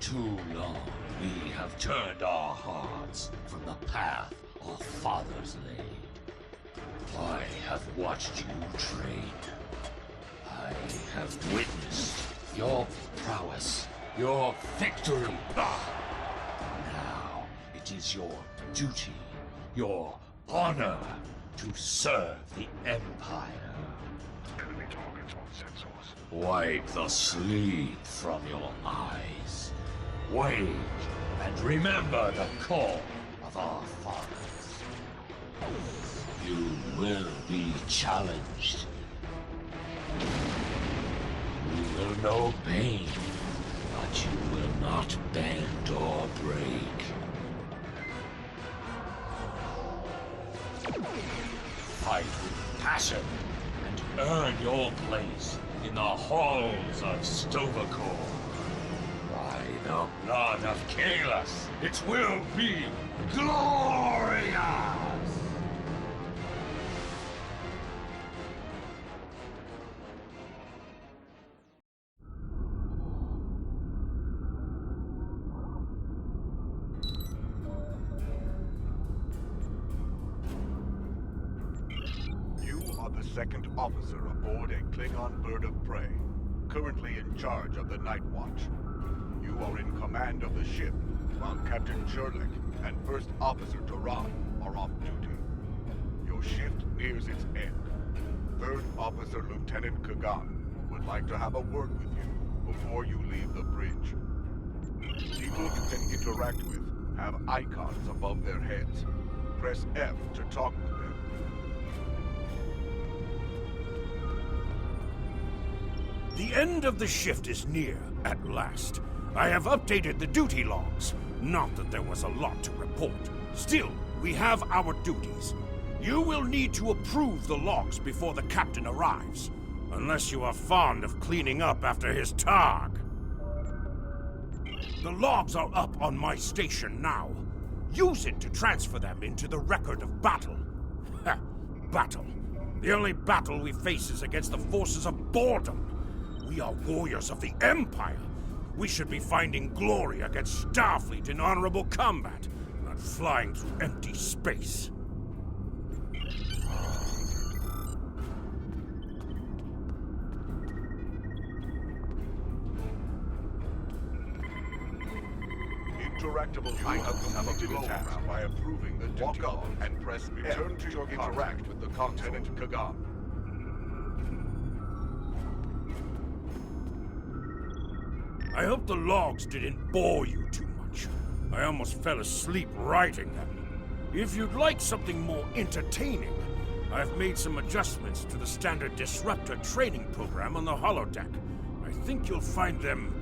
too long, we have turned our hearts from the path our fathers laid. I have watched you train. I have witnessed your prowess, your victory. Now it is your duty, your honor, to serve the Empire. Enemy targets on sensors. Wipe the sleep from your eyes. Wake and remember the call of our fathers. You will be challenged. You will know pain, but you will not bend or break. Fight with passion and earn your place in the halls of Stovacor. By the blood of Kahless, it will be glorious! You are the second officer aboard a Klingon bird of prey, currently in charge of the Night Watch. You are in command of the ship, while Captain Sherlock and First Officer Duran are off duty. Your shift nears its end. Third Officer Lieutenant Kagan would like to have a word with you before you leave the bridge. People you can interact with have icons above their heads. Press F to talk with them. The end of the shift is near, at last. I have updated the duty logs. Not that there was a lot to report. Still, we have our duties. You will need to approve the logs before the captain arrives. Unless you are fond of cleaning up after his targ. The logs are up on my station now. Use it to transfer them into the record of battle. Ha! Battle. The only battle we face is against the forces of boredom. We are warriors of the Empire. We should be finding glory against Starfleet in honorable combat, not flying through empty space. Interactable items have a glow around by approving the walk up and press return to your interact with the Lieutenant Kagan. I hope the logs didn't bore you too much. I almost fell asleep writing them. If you'd like something more entertaining, I've made some adjustments to the standard disruptor training program on the holodeck. I think you'll find them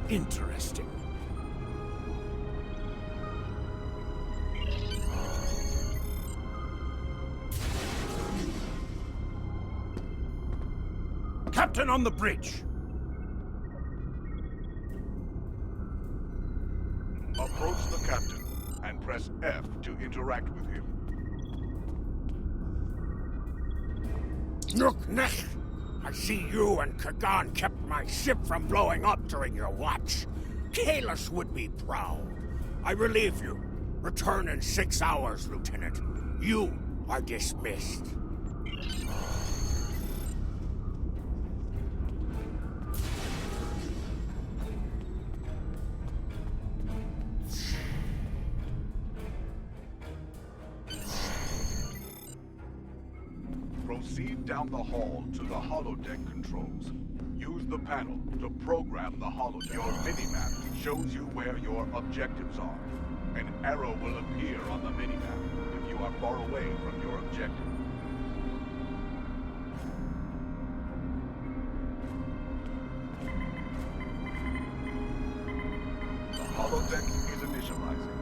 interesting. Captain on the bridge! Approach the captain and press F to interact with him. Nook-neck! I see you and Kagan kept my ship from blowing up during your watch. Kahless would be proud. I relieve you. Return in 6 hours, Lieutenant. You are dismissed. Proceed down the hall to the holodeck controls. Use the panel to program the holodeck. Your minimap shows you where your objectives are. An arrow will appear on the minimap if you are far away from your objective. The holodeck is initializing.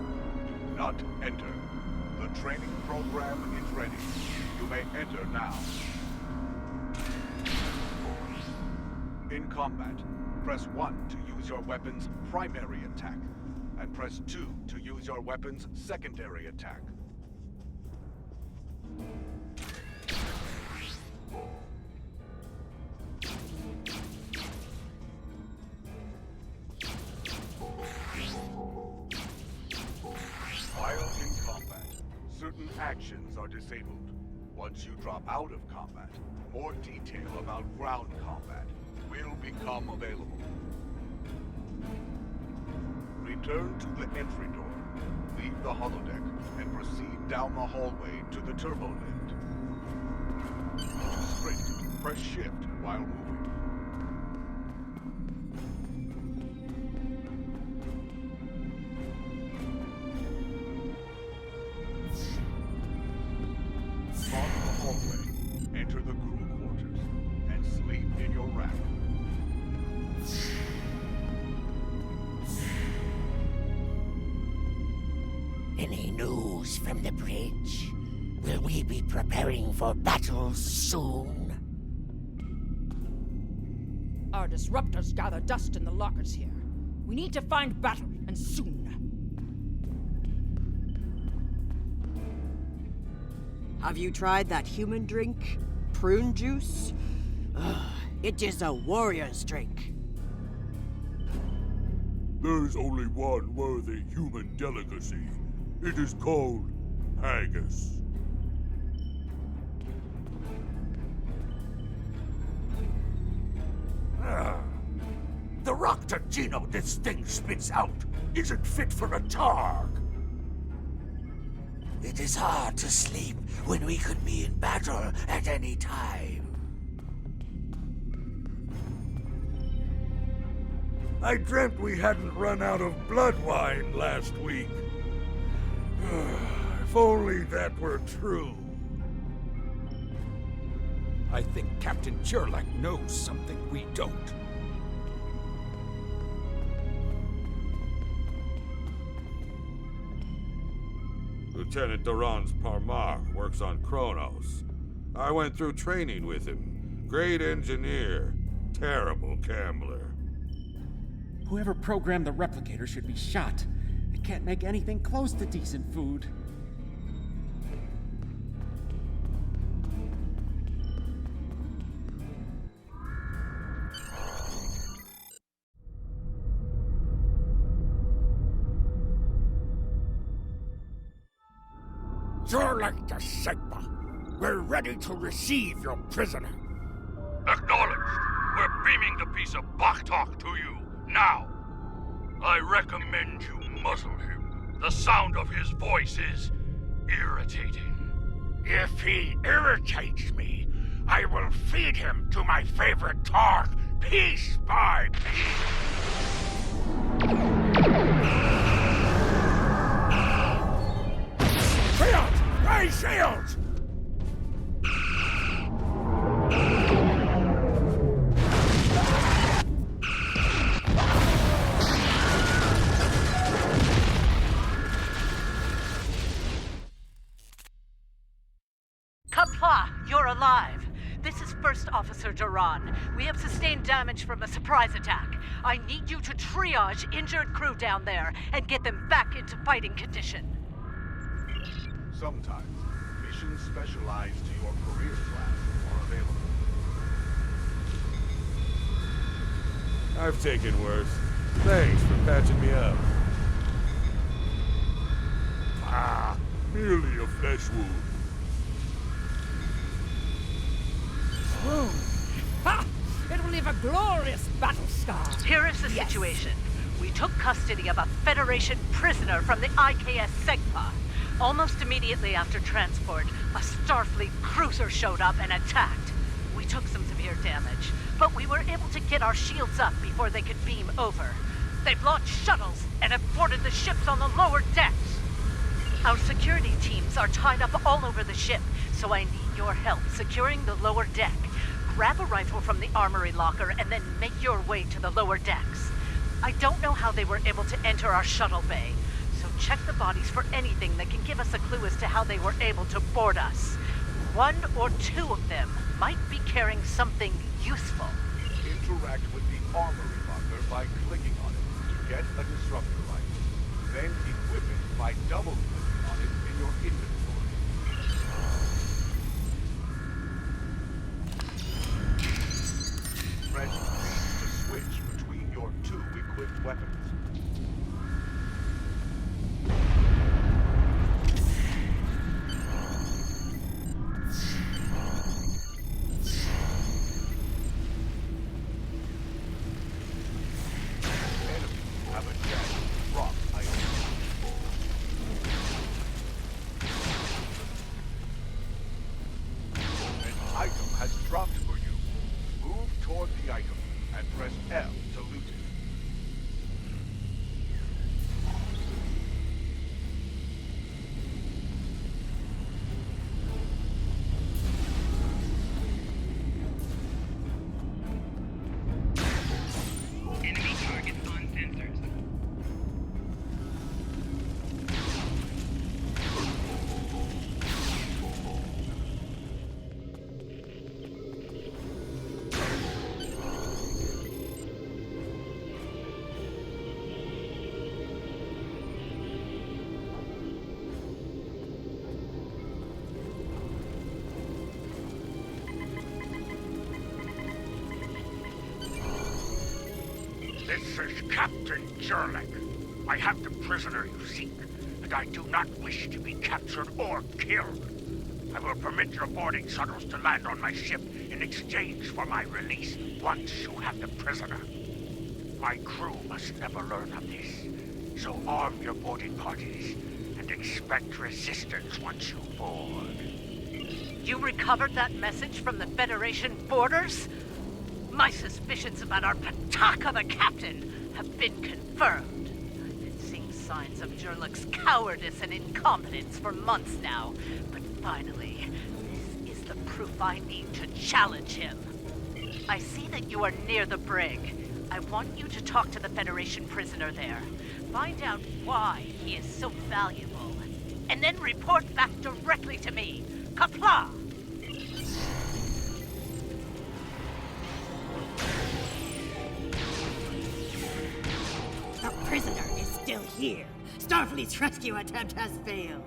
Do not enter. The training program is ready. You may enter now. In combat, press 1 to use your weapon's primary attack, and press 2 to use your weapon's secondary attack. actions are disabled. Once you drop out of combat, more detail about ground combat will become available. Return to the entry door, leave the holodeck, and proceed down the hallway to the turbo lift. Straight, press shift while moving. Follow the hallway, enter the crew quarters, and sleep in your rack. Any news from the bridge? Will we be preparing for battle soon? Our disruptors gather dust in the lockers here. We need to find battle, and soon. Have you tried that human drink? Prune juice? Ugh, it is a warrior's drink. There is only one worthy human delicacy. It is called haggis. The Roctagino this thing spits out isn't fit for a targ. It is hard to sleep when we could be in battle at any time. I dreamt we hadn't run out of blood wine last week. If only that were true. I think Captain Churlak knows something we don't. Lieutenant Duran's Parmar works on Kronos. I went through training with him. Great engineer, terrible gambler. Whoever programmed the replicator should be shot. It can't make anything close to decent food. Churlak to Sigma. We're ready to receive your prisoner. Acknowledged. We're beaming the piece of Baktok to you, now. I recommend you muzzle him. The sound of his voice is irritating. If he irritates me, I will feed him to my favorite targ, piece by piece. Shields! Ray shields! Kapla, you're alive. This is First Officer Duran. We have sustained damage from a surprise attack. I need you to triage injured crew down there and get them back into fighting condition. Sometimes, missions specialized to your career class are available. I've taken worse. Thanks for patching me up. Merely a flesh wound. Boom! Ha! It will leave a glorious battle scar. Here is the situation. We took custody of a Federation prisoner from the IKS Segpa. Almost immediately after transport, a Starfleet cruiser showed up and attacked. We took some severe damage, but we were able to get our shields up before they could beam over. They've launched shuttles and have boarded the ships on the lower decks. Our security teams are tied up all over the ship, so I need your help securing the lower deck. Grab a rifle from the armory locker and then make your way to the lower decks. I don't know how they were able to enter our shuttle bay, so check the bodies for anything that can give us a clue as to how they were able to board us. One or two of them might be carrying something useful. Interact with the armory locker by clicking on it to get a disruptor rifle. Then equip it by double-clicking on it in your inventory. Press B to switch between your two equipped weapons. This is Captain Jurlick. I have the prisoner you seek, and I do not wish to be captured or killed. I will permit your boarding shuttles to land on my ship in exchange for my release once you have the prisoner. My crew must never learn of this, so arm your boarding parties and expect resistance once you board. You recovered that message from the Federation borders? My suspicions about our Pataka the Captain have been confirmed. I've been seeing signs of Jurlick's cowardice and incompetence for months now, but finally, this is the proof I need to challenge him. I see that you are near the brig. I want you to talk to the Federation prisoner there. Find out why he is so valuable, and then report back directly to me. Kapla! The prisoner is still here. Starfleet's rescue attempt has failed.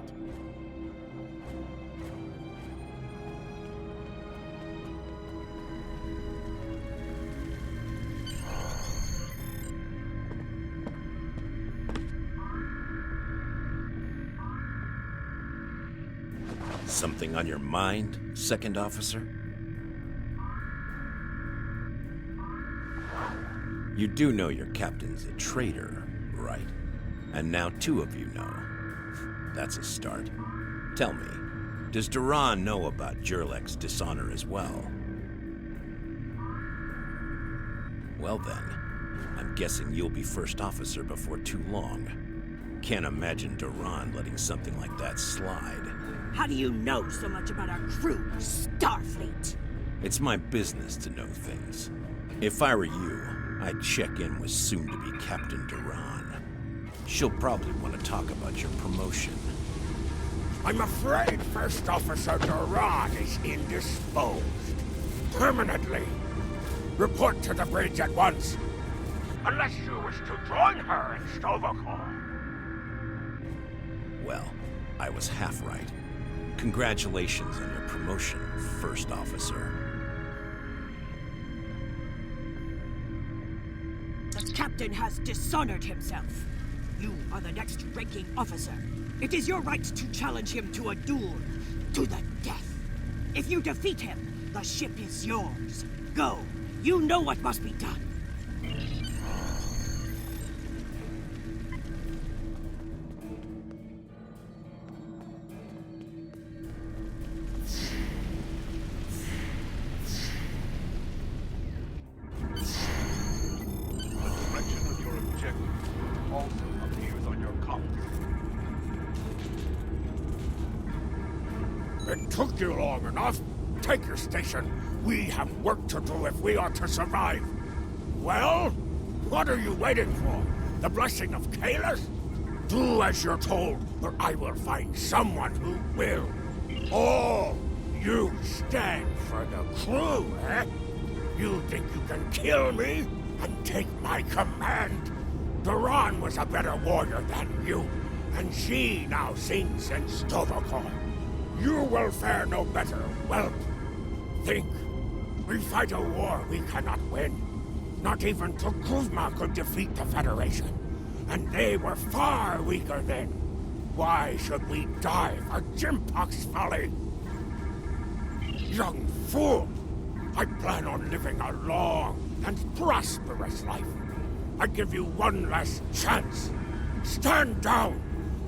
Something on your mind, Second Officer? You do know your captain's a traitor, right? And now two of you know. That's a start. Tell me, does Duran know about Jurlick's dishonor as well? Well then, I'm guessing you'll be first officer before too long. Can't imagine Duran letting something like that slide. How do you know so much about our crew, Starfleet? It's my business to know things. If I were you, I'd check in with soon-to-be Captain Duran. She'll probably want to talk about your promotion. I'm afraid First Officer Duran is indisposed. Permanently. Report to the bridge at once. Unless you wish to join her in Stovacor. Well, I was half right. Congratulations on your promotion, First Officer. The captain has dishonored himself. You are the next ranking officer. It is your right to challenge him to a duel, to the death. If you defeat him, the ship is yours. Go. You know what must be done. It took you long enough. Take your station. We have work to do if we are to survive. Well, what are you waiting for? The blessing of Kalis? Do as you're told, or I will find someone who will. Oh, you stand for the crew, eh? You think you can kill me and take my command? Duran was a better warrior than you, and she now sings in Stovacor. You will fare no better, whelp. Think. We fight a war we cannot win. Not even Tukuzma could defeat the Federation. And they were far weaker then. Why should we die for Jimpock's folly? Young fool! I plan on living a long and prosperous life. I give you one last chance. Stand down,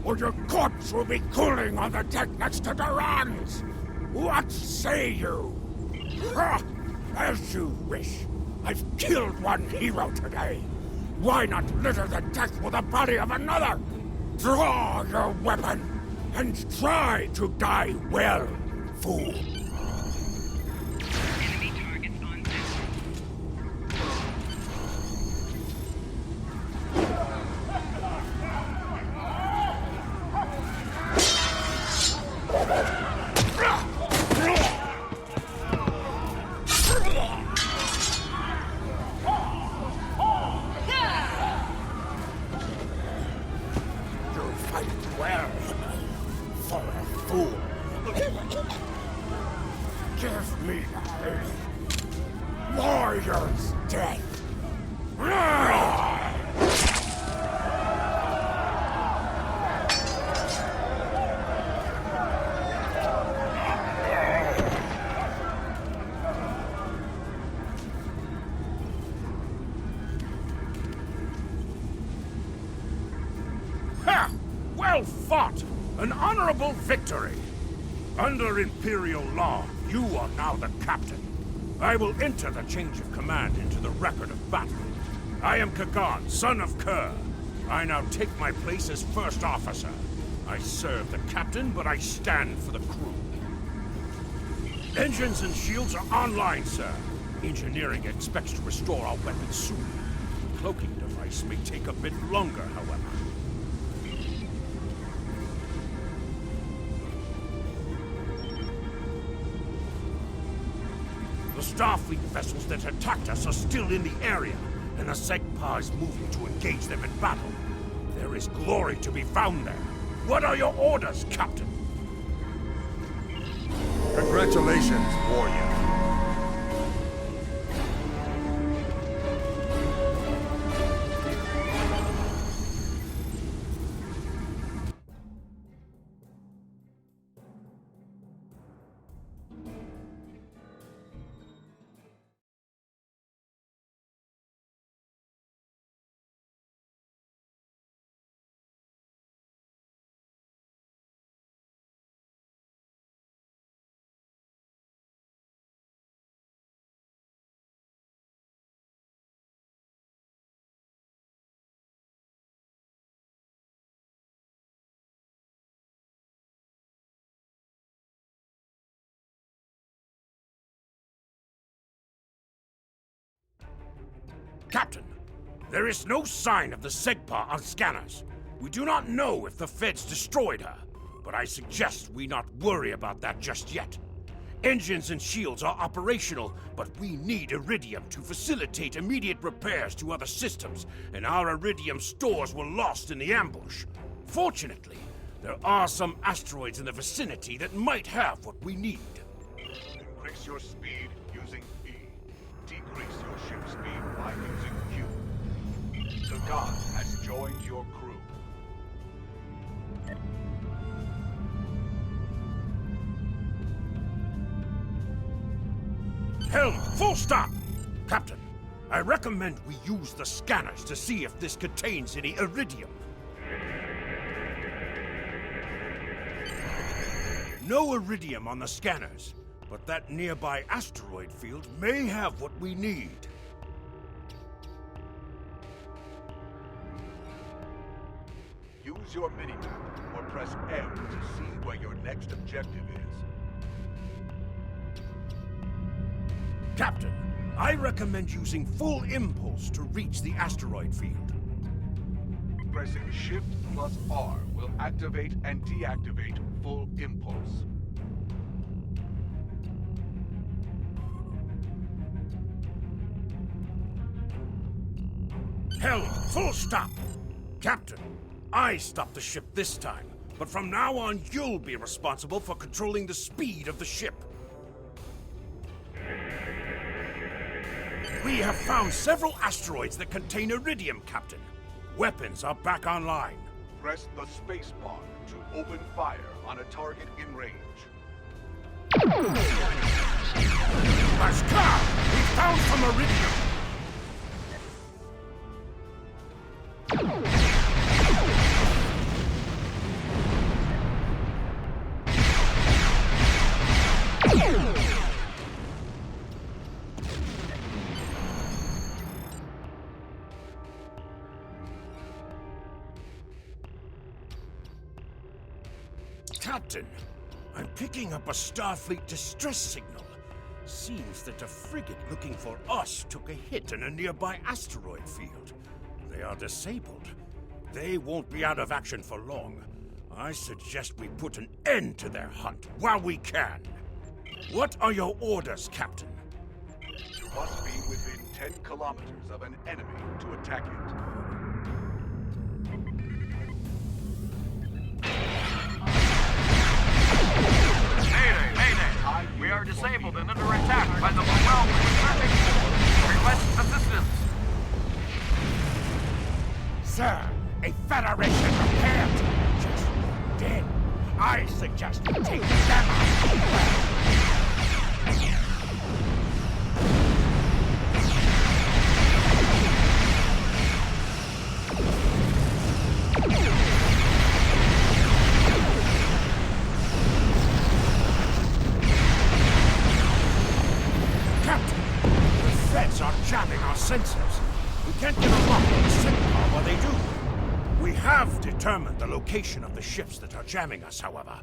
or your corpse will be cooling on the deck next to Duran's. What say you? Ha! As you wish. I've killed one hero today. Why not litter the deck with the body of another? Draw your weapon and try to die well, fool. Enemy targets on deck. You fight well for a fool. Well fought! An honorable victory! Under Imperial law, you are now the captain. I will enter the change of command into the record of battle. I am Kagan, son of Kerr. I now take my place as first officer. I serve the captain, but I stand for the crew. Engines and shields are online, sir. Engineering expects to restore our weapons soon. The cloaking device may take a bit longer, however. The Starfleet vessels that attacked us are still in the area, and the Segpa is moving to engage them in battle. There is glory to be found there. What are your orders, Captain? Congratulations, warrior. Captain, there is no sign of the Segpa on scanners. We do not know if the Feds destroyed her, but I suggest we not worry about that just yet. Engines and shields are operational, but we need Iridium to facilitate immediate repairs to other systems, and our Iridium stores were lost in the ambush. Fortunately, there are some asteroids in the vicinity that might have what we need. Increase your speed using E. Decrease your ship speed by using Q. The God has joined your crew. Helm, full stop! Captain, I recommend we use the scanners to see if this contains any Iridium. No Iridium on the scanners, but that nearby asteroid field may have what we need. Use your minimap or press M to see where your next objective is. Captain, I recommend using full impulse to reach the asteroid field. Pressing Shift plus R will activate and deactivate full impulse. Helm, full stop! Captain, I stopped the ship this time, but from now on you'll be responsible for controlling the speed of the ship. We have found several asteroids that contain Iridium, Captain. Weapons are back online. Press the space bar to open fire on a target in range. Bashkar! We found some Iridium! Captain, I'm picking up a Starfleet distress signal. Seems that a frigate looking for us took a hit in a nearby asteroid field. They are disabled. They won't be out of action for long. I suggest we put an end to their hunt while we can. What are your orders, Captain? You must be within 10 kilometers of an enemy to attack it. We are disabled and under attack by the overwhelming traffic. Request assistance. Sir, a Federation repair team just walked in. I suggest you take them out. We can't get a lock on the Sigma while they do. We have determined the location of the ships that are jamming us, however.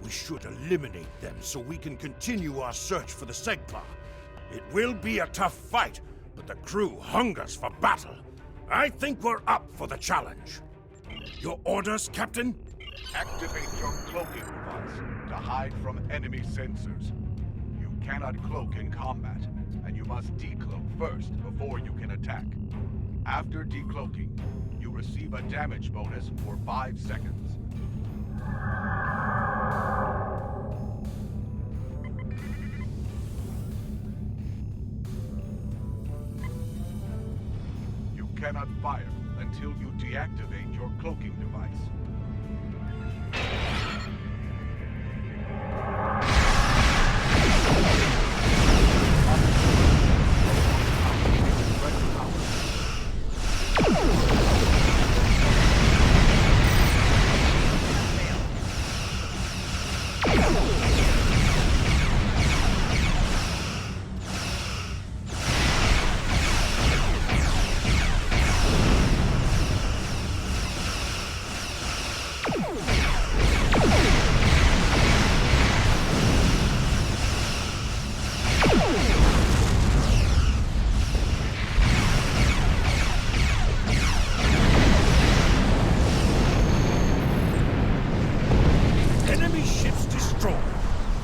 We should eliminate them so we can continue our search for the Segpa. It will be a tough fight, but the crew hungers for battle. I think we're up for the challenge. Your orders, Captain? Activate your cloaking device to hide from enemy sensors. You cannot cloak in combat, and you must decloak first before you can attack. After decloaking, you receive a damage bonus for 5 seconds. You cannot fire until you deactivate your cloaking device.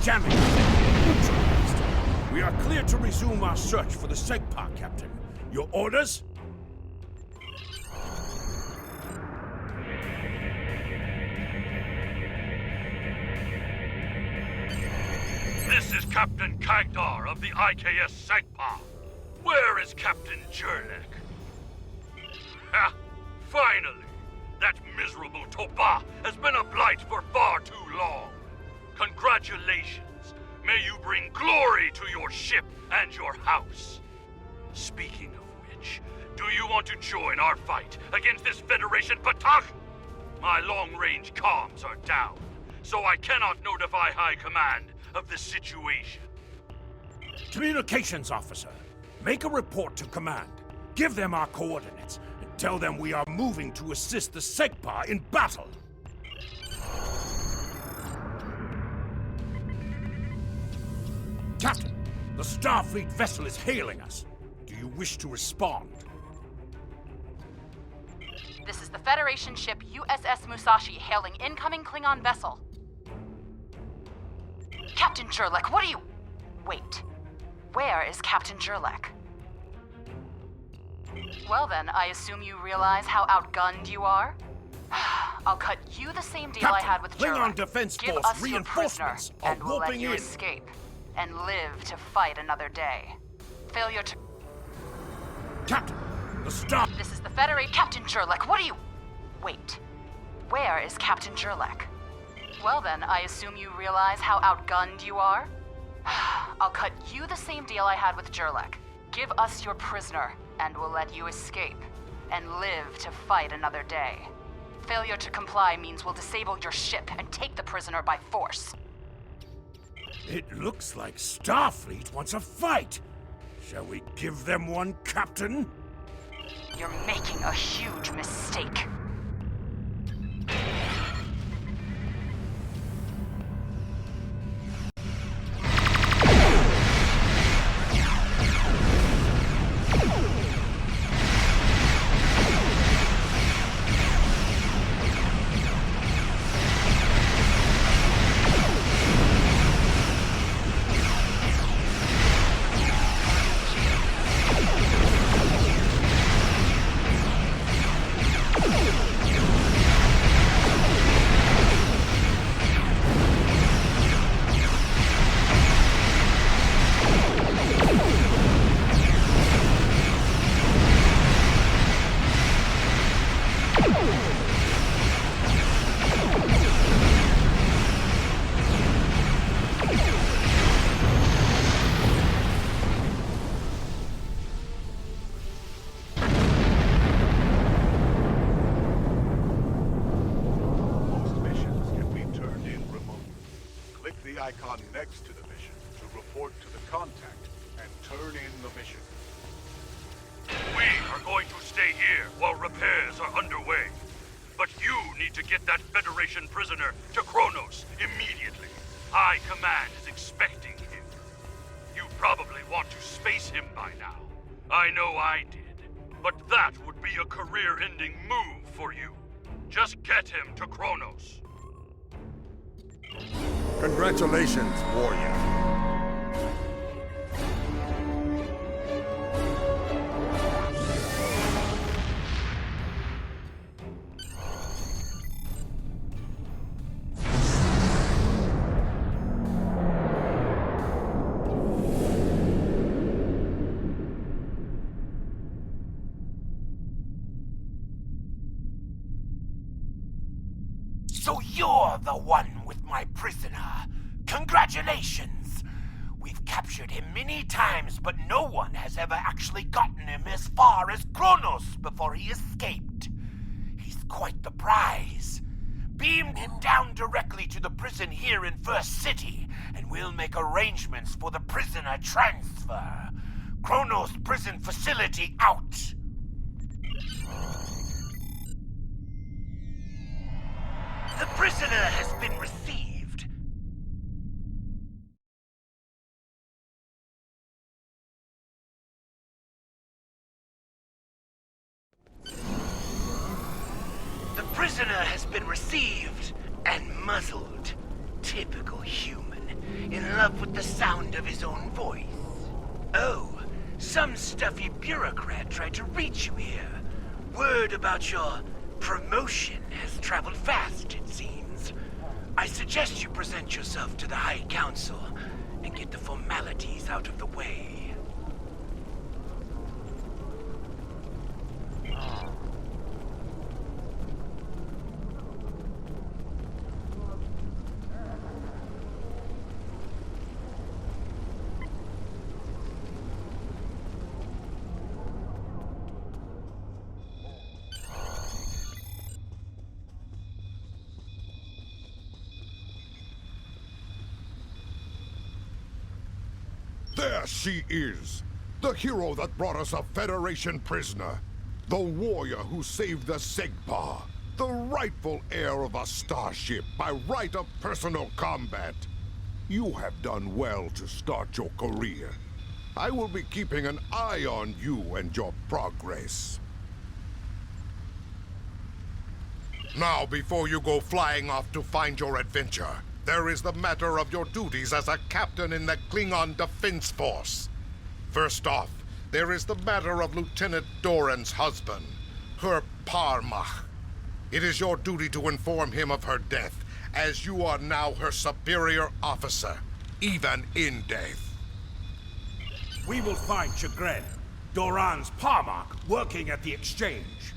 Jamming neutralized. We are clear to resume our search for the Segpa, Captain. Your orders? This is Captain Kagdar of the IKS Segpa. Where is Captain Jurlek? Ha! Finally! That miserable Toba has been a blight for far too long. Congratulations! May you bring glory to your ship and your house. Speaking of which, do you want to join our fight against this Federation Patak? My long-range comms are down, so I cannot notify High Command of the situation. Communications officer, make a report to command. Give them our coordinates, and tell them we are moving to assist the Segpa in battle. Captain, the Starfleet vessel is hailing us. Do you wish to respond? This is the Federation ship USS Musashi hailing incoming Klingon vessel. Captain Jurlek, what are you... Wait. Where is Captain Jurlek? Well then, I assume you realize how outgunned you are? I'll cut you the same deal Captain, I had with Jurlek. Klingon Defense Give Force us reinforcements your prisoner, are and we'll let warping you in. escape and live to fight another day. Failure to... Captain, the Star... This is the Federation... Captain Jurlek, what are you... Wait. Where is Captain Jurlek? Well then, I assume you realize how outgunned you are? I'll cut you the same deal I had with Jurlek. Give us your prisoner, and we'll let you escape and live to fight another day. Failure to comply means we'll disable your ship and take the prisoner by force. It looks like Starfleet wants a fight. Shall we give them one, Captain? You're making a huge mistake. icon next to the mission to report to the contact and turn in the mission. We are going to get that Federation prisoner to Kronos immediately. High Command is expecting him. You probably want to space him by now. I know I did. But that would be a career-ending move for you. Just get him to Kronos. Congratulations, warrior. So you're the one with my prisoner. Congratulations! We've captured him many times, but no one has ever actually gotten him as far as Kronos before he escaped. He's quite the prize. Beam him down directly to the prison here in First City, and we'll make arrangements for the prisoner transfer. Kronos prison facility out! The prisoner has been received. The prisoner has been received and muzzled. Typical human, in love with the sound of his own voice. Oh, some stuffy bureaucrat tried to reach you here. Word about your promotion has traveled fast, it seems. I suggest you present yourself to the High Council and get the formalities out of the way. There she is! The hero that brought us a Federation prisoner. The warrior who saved the Segpa. The rightful heir of a starship by right of personal combat. You have done well to start your career. I will be keeping an eye on you and your progress. Now, before you go flying off to find your adventure, there is the matter of your duties as a captain in the Klingon Defense Force. First off, there is the matter of Lieutenant Doran's husband, her Parmach. It is your duty to inform him of her death, as you are now her superior officer, even in death. We will find Chagrin, Doran's Parmach, working at the exchange.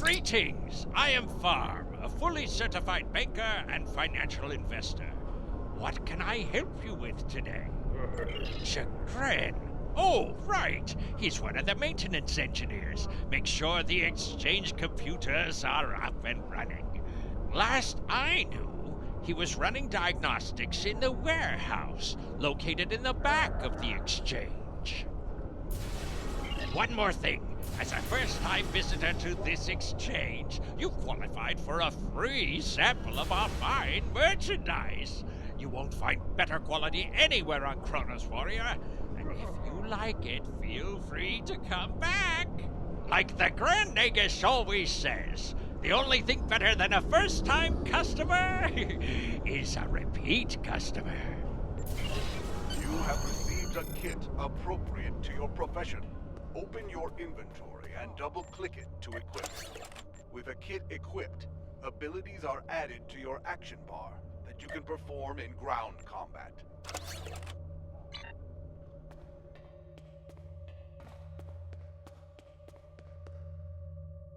Greetings! I am Farm, a fully certified banker and financial investor. What can I help you with today? Chagrin. Oh, right. He's one of the maintenance engineers. Make sure the exchange computers are up and running. Last I knew, he was running diagnostics in the warehouse, located in the back of the exchange. One more thing. As a first-time visitor to this exchange, you qualified for a free sample of our fine merchandise. You won't find better quality anywhere on Kronos, Warrior. And if you like it, feel free to come back. Like the Grand Nagus always says, the only thing better than a first-time customer is a repeat customer. You have received a kit appropriate to your profession. Open your inventory and double-click it to equip. With a kit equipped, abilities are added to your action bar that you can perform in ground combat.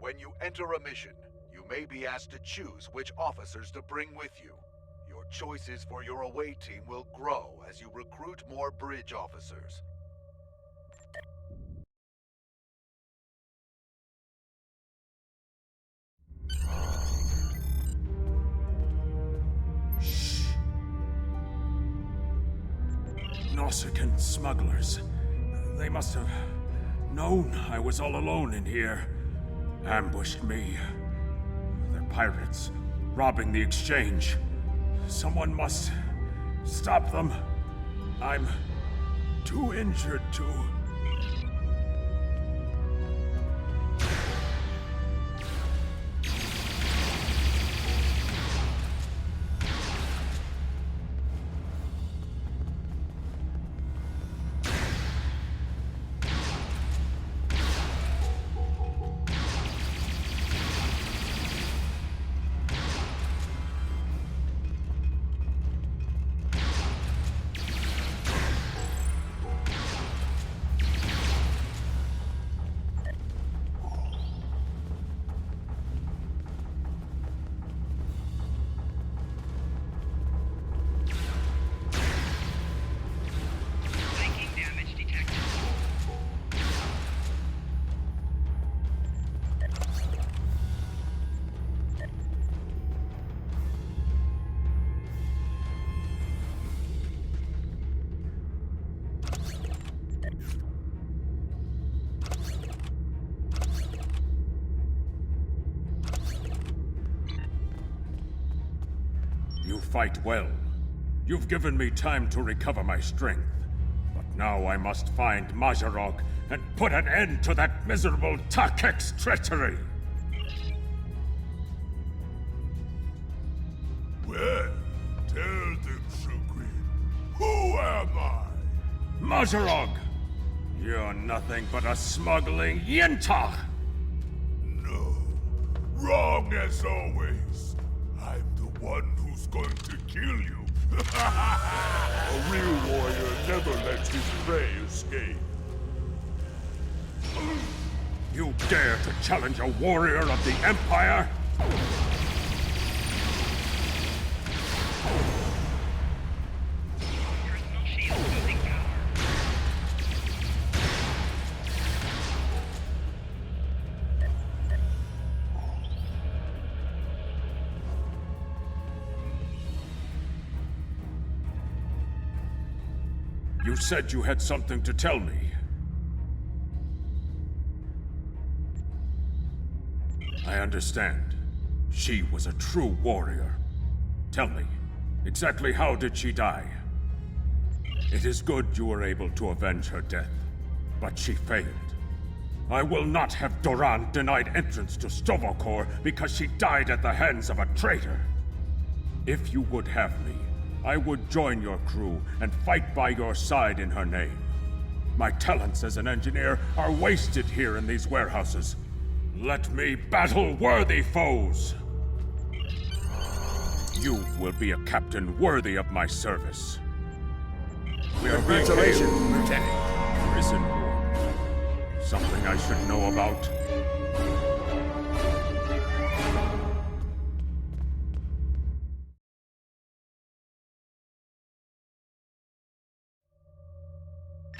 When you enter a mission, you may be asked to choose which officers to bring with you. Your choices for your away team will grow as you recruit more bridge officers. Nausicaan smugglers. They must have known I was all alone in here. Ambushed me. They're pirates, robbing the exchange. Someone must stop them. I'm too injured to... You fight well. You've given me time to recover my strength. But now I must find Majorog and put an end to that miserable Takek's treachery! Well, tell them, Sugrin. Who am I? Majorog! You're nothing but a smuggling Yintach! No. Wrong as always. I'm the one who's going to kill you. A real warrior never lets his prey escape. You dare to challenge a warrior of the Empire? You said you had something to tell me. I understand. She was a true warrior. Tell me, exactly how did she die? It is good you were able to avenge her death, but she failed. I will not have Doran denied entrance to Stovokor because she died at the hands of a traitor. If you would have me, I would join your crew and fight by your side in her name. My talents as an engineer are wasted here in these warehouses. Let me battle worthy foes! You will be a captain worthy of my service. Congratulations, Lieutenant. Prison war. Something I should know about.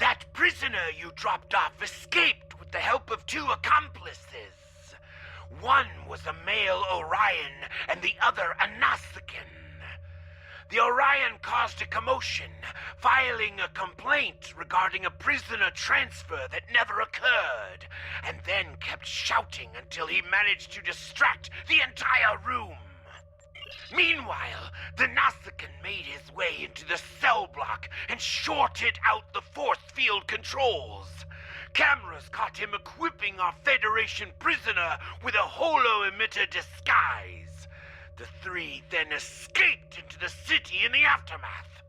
That prisoner you dropped off escaped with the help of 2 accomplices. One was a male Orion, and the other a Nausicaan. The Orion caused a commotion, filing a complaint regarding a prisoner transfer that never occurred, and then kept shouting until he managed to distract the entire room. Meanwhile, the Nausicaan made his way into the cell block and shorted out the force field controls. Cameras caught him equipping our Federation prisoner with a holo-emitter disguise. The 3 then escaped into the city in the aftermath.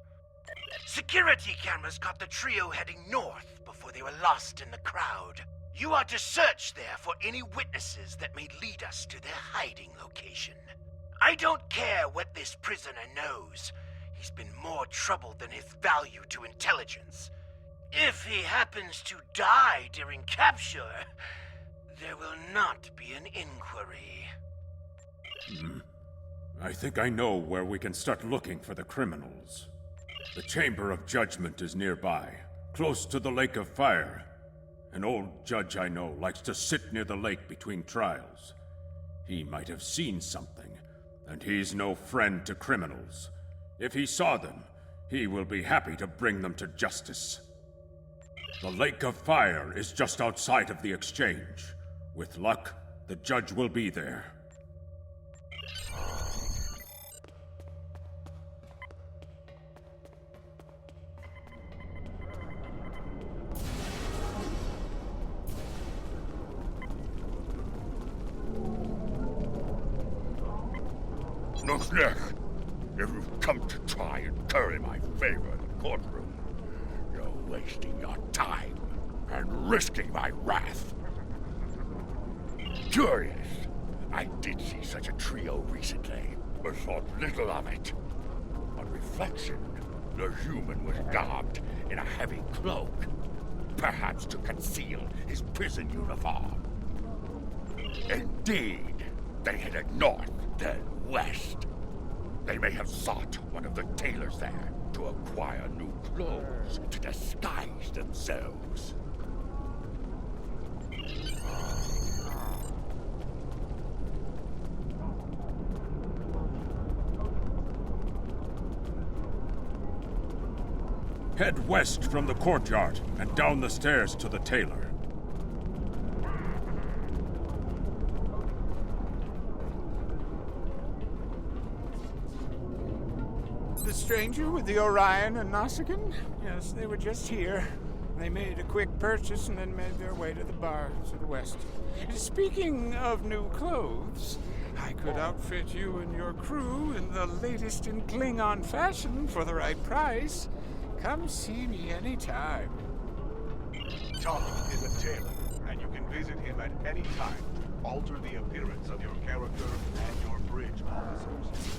Security cameras caught the trio heading north before they were lost in the crowd. You are to search there for any witnesses that may lead us to their hiding location. I don't care what this prisoner knows. He's been more trouble than his value to intelligence. If he happens to die during capture, There will not be an inquiry. I think I know where we can start looking for the criminals. The Chamber of Judgment is nearby, close to the Lake of Fire. An old judge I know likes to sit near the lake between trials. He might have seen something, and he's no friend to criminals. If he saw them, he will be happy to bring them to justice. The Lake of Fire is just outside of the exchange. With luck, the judge will be there. Look, if you've come to try and curry my favor in the courtroom, you're wasting your time and risking my wrath. Curious. I did see such a trio recently, but thought little of it. On reflection, the human was garbed in a heavy cloak, perhaps to conceal his prison uniform. Indeed, they headed north, then west. They may have sought one of the tailors there to acquire new clothes to disguise themselves. Head west from the courtyard and down the stairs to the tailor. The stranger with the Orion and Nausicaan? Yes, they were just here. They made a quick purchase and then made their way to the bar to the west. Speaking of new clothes, I could outfit you and your crew in the latest in Klingon fashion for the right price. Come see me anytime. Charlie is a tailor, and you can visit him at any time to alter the appearance of your character and your bridge officers.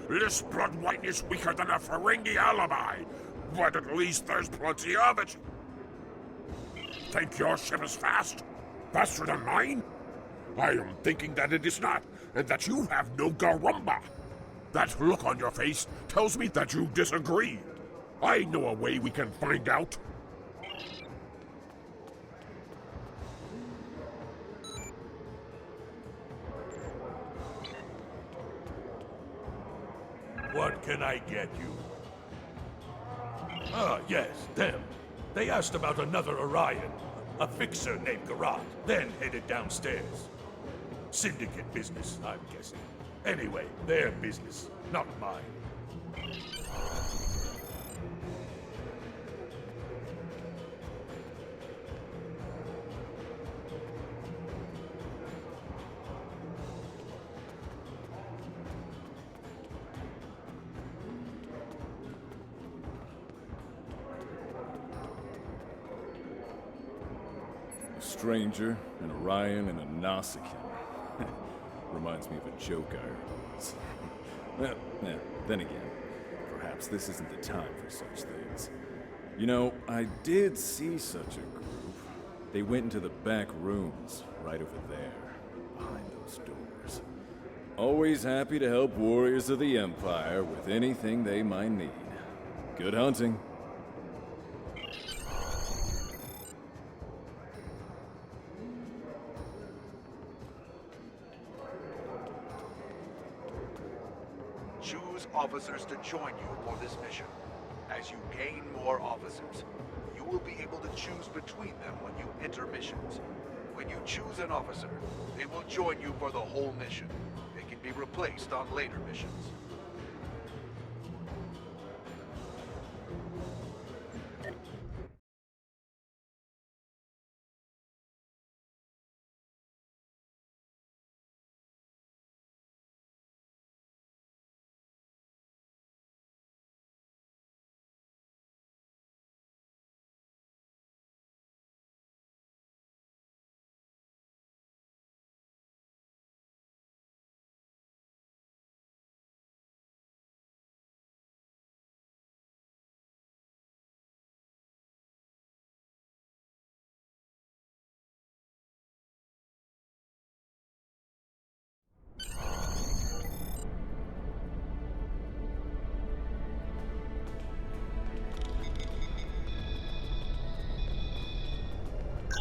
This blood wine is weaker than a Ferengi alibi, but at least there's plenty of it. Think your ship is fast? Faster than mine? I am thinking that it is not, and that you have no garumba. That look on your face tells me that you disagree. I know a way we can find out. What can I get you? Ah, yes, them. They asked about another Orion, a fixer named Garrod, then headed downstairs. Syndicate business, I'm guessing. Anyway, their business, not mine. A stranger, an Orion, and a Nausicaan. Reminds me of a joke I heard once. Well, yeah, then again, perhaps this isn't the time for such things. You know, I did see such a group. They went into the back rooms, right over there, behind those doors. Always happy to help warriors of the Empire with anything they might need. Good hunting. Choose officers to join you for this mission. As you gain more officers, you will be able to choose between them when you enter missions. When you choose an officer, they will join you for the whole mission. They can be replaced on later missions.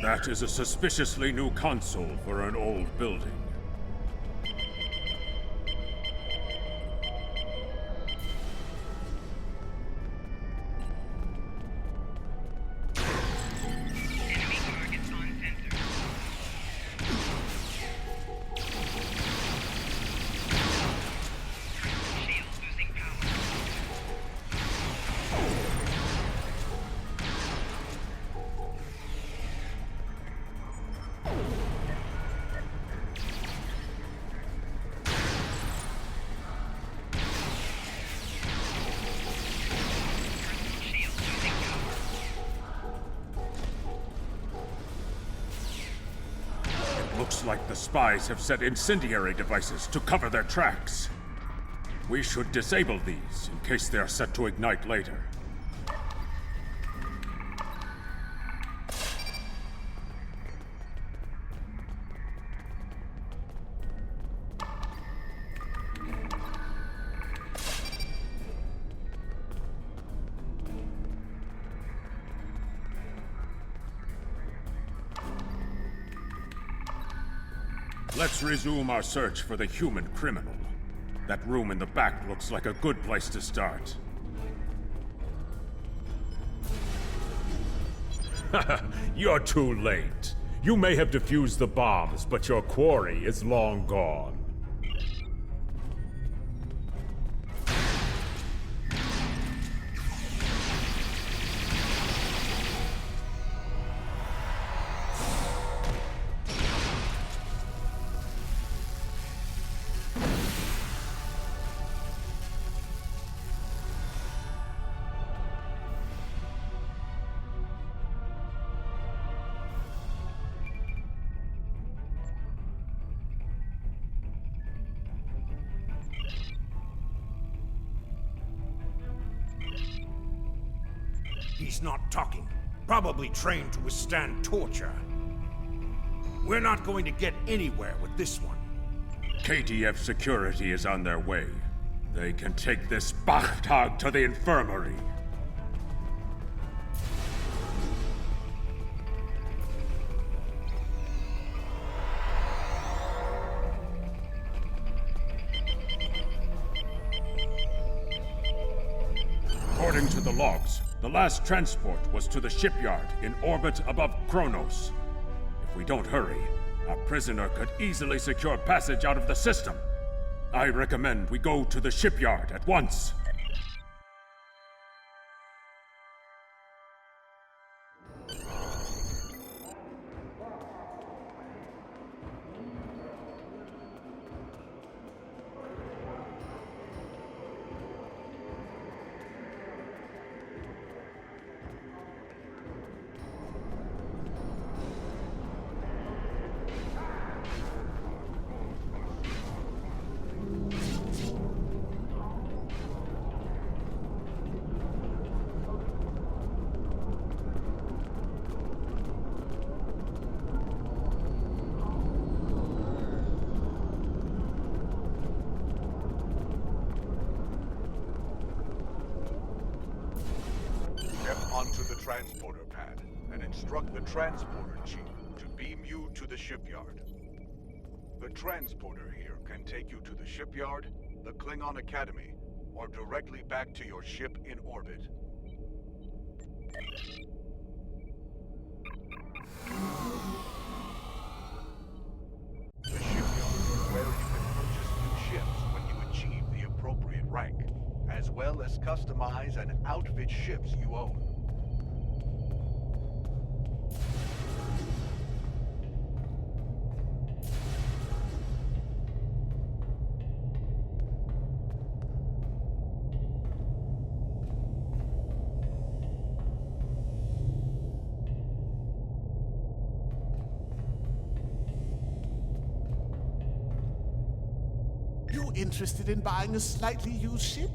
That is a suspiciously new console for an old building. Looks like the spies have set incendiary devices to cover their tracks. We should disable these in case they are set to ignite later. Let's resume our search for the human criminal. That room in the back looks like a good place to start. You're too late. You may have defused the bombs, but your quarry is long gone. He's not talking. Probably trained to withstand torture. We're not going to get anywhere with this one. KDF security is on their way. They can take this Bachtag to the infirmary. According to the logs, the last transport was to the shipyard in orbit above Kronos. If we don't hurry, our prisoner could easily secure passage out of the system. I recommend we go to the shipyard at once. Onto the transporter pad and instruct the transporter chief to beam you to the shipyard. The transporter here can take you to the shipyard, the Klingon Academy, or directly back to your ship in orbit. The shipyard is where you can purchase new ships when you achieve the appropriate rank, as well as customize and outfit ships you own. You interested in buying a slightly used ship?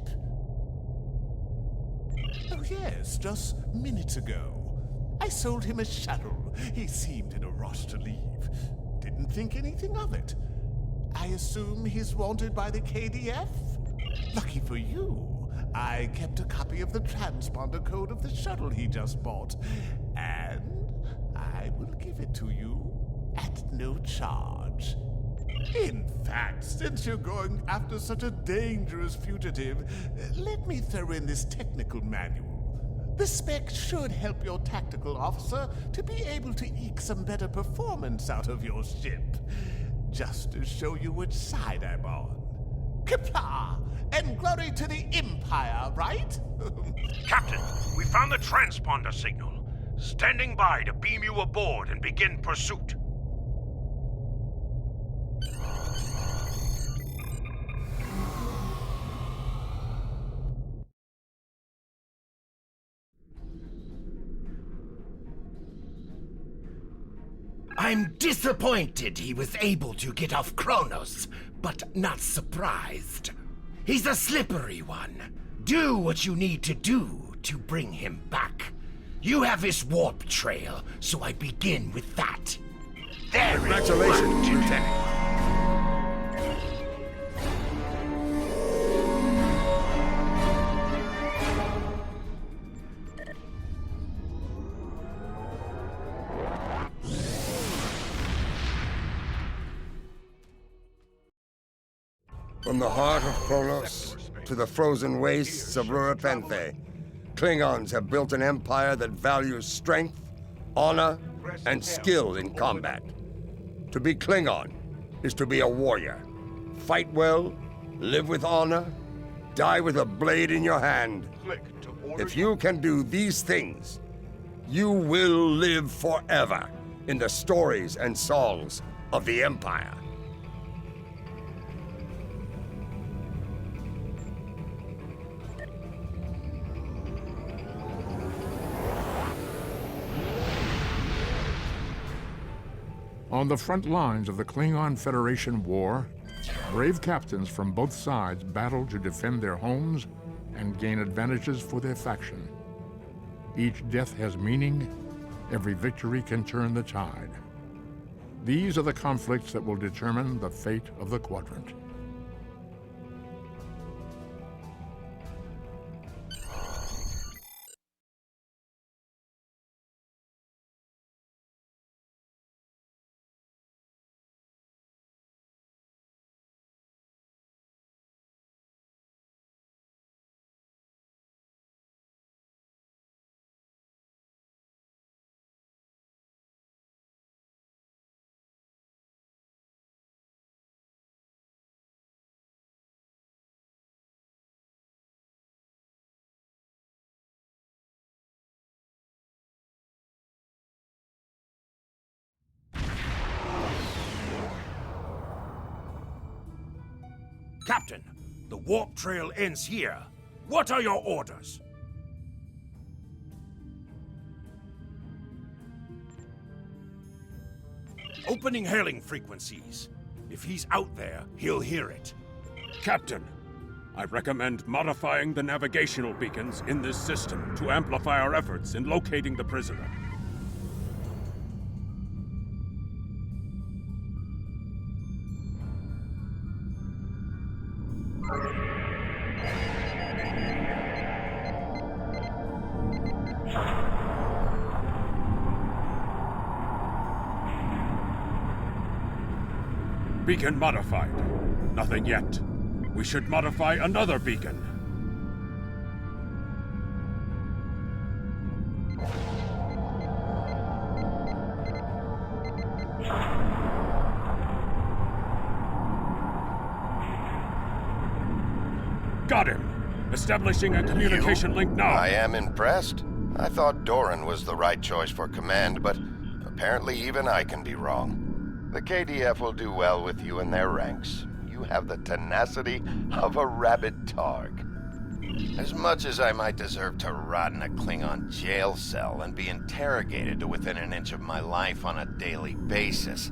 Oh yes, just minutes ago. I sold him a shuttle. He seemed in a rush to leave. Didn't think anything of it. I assume he's wanted by the KDF? Lucky for you, I kept a copy of the transponder code of the shuttle he just bought. And I will give it to you at no charge. In fact, since you're going after such a dangerous fugitive, let me throw in this technical manual. The spec should help your tactical officer to be able to eke some better performance out of your ship. Just to show you which side I'm on. Qapla'! And glory to the Empire, right? Captain, we found the transponder signal. Standing by to beam you aboard and begin pursuit. I'm disappointed he was able to get off Kronos, but not surprised. He's a slippery one. Do what you need to do to bring him back. You have his warp trail, so I begin with that. There Congratulations, Lieutenant. From the heart of Kronos to the frozen wastes of Rurapenthe, Klingons have built an empire that values strength, honor, and skill in combat. To be Klingon is to be a warrior. Fight well, live with honor, die with a blade in your hand. If you can do these things, you will live forever in the stories and songs of the Empire. On the front lines of the Klingon Federation war, brave captains from both sides battle to defend their homes and gain advantages for their faction. Each death has meaning, every victory can turn the tide. These are the conflicts that will determine the fate of the quadrant. Captain, the warp trail ends here. What are your orders? Opening hailing frequencies. If he's out there, he'll hear it. Captain, I recommend modifying the navigational beacons in this system to amplify our efforts in locating the prisoner. Beacon modified. Nothing yet. We should modify another beacon. Got him! Establishing a communication link now. I am impressed. I thought Doran was the right choice for command, but apparently even I can be wrong. The KDF will do well with you in their ranks. You have the tenacity of a rabid targ. As much as I might deserve to rot in a Klingon jail cell and be interrogated to within an inch of my life on a daily basis,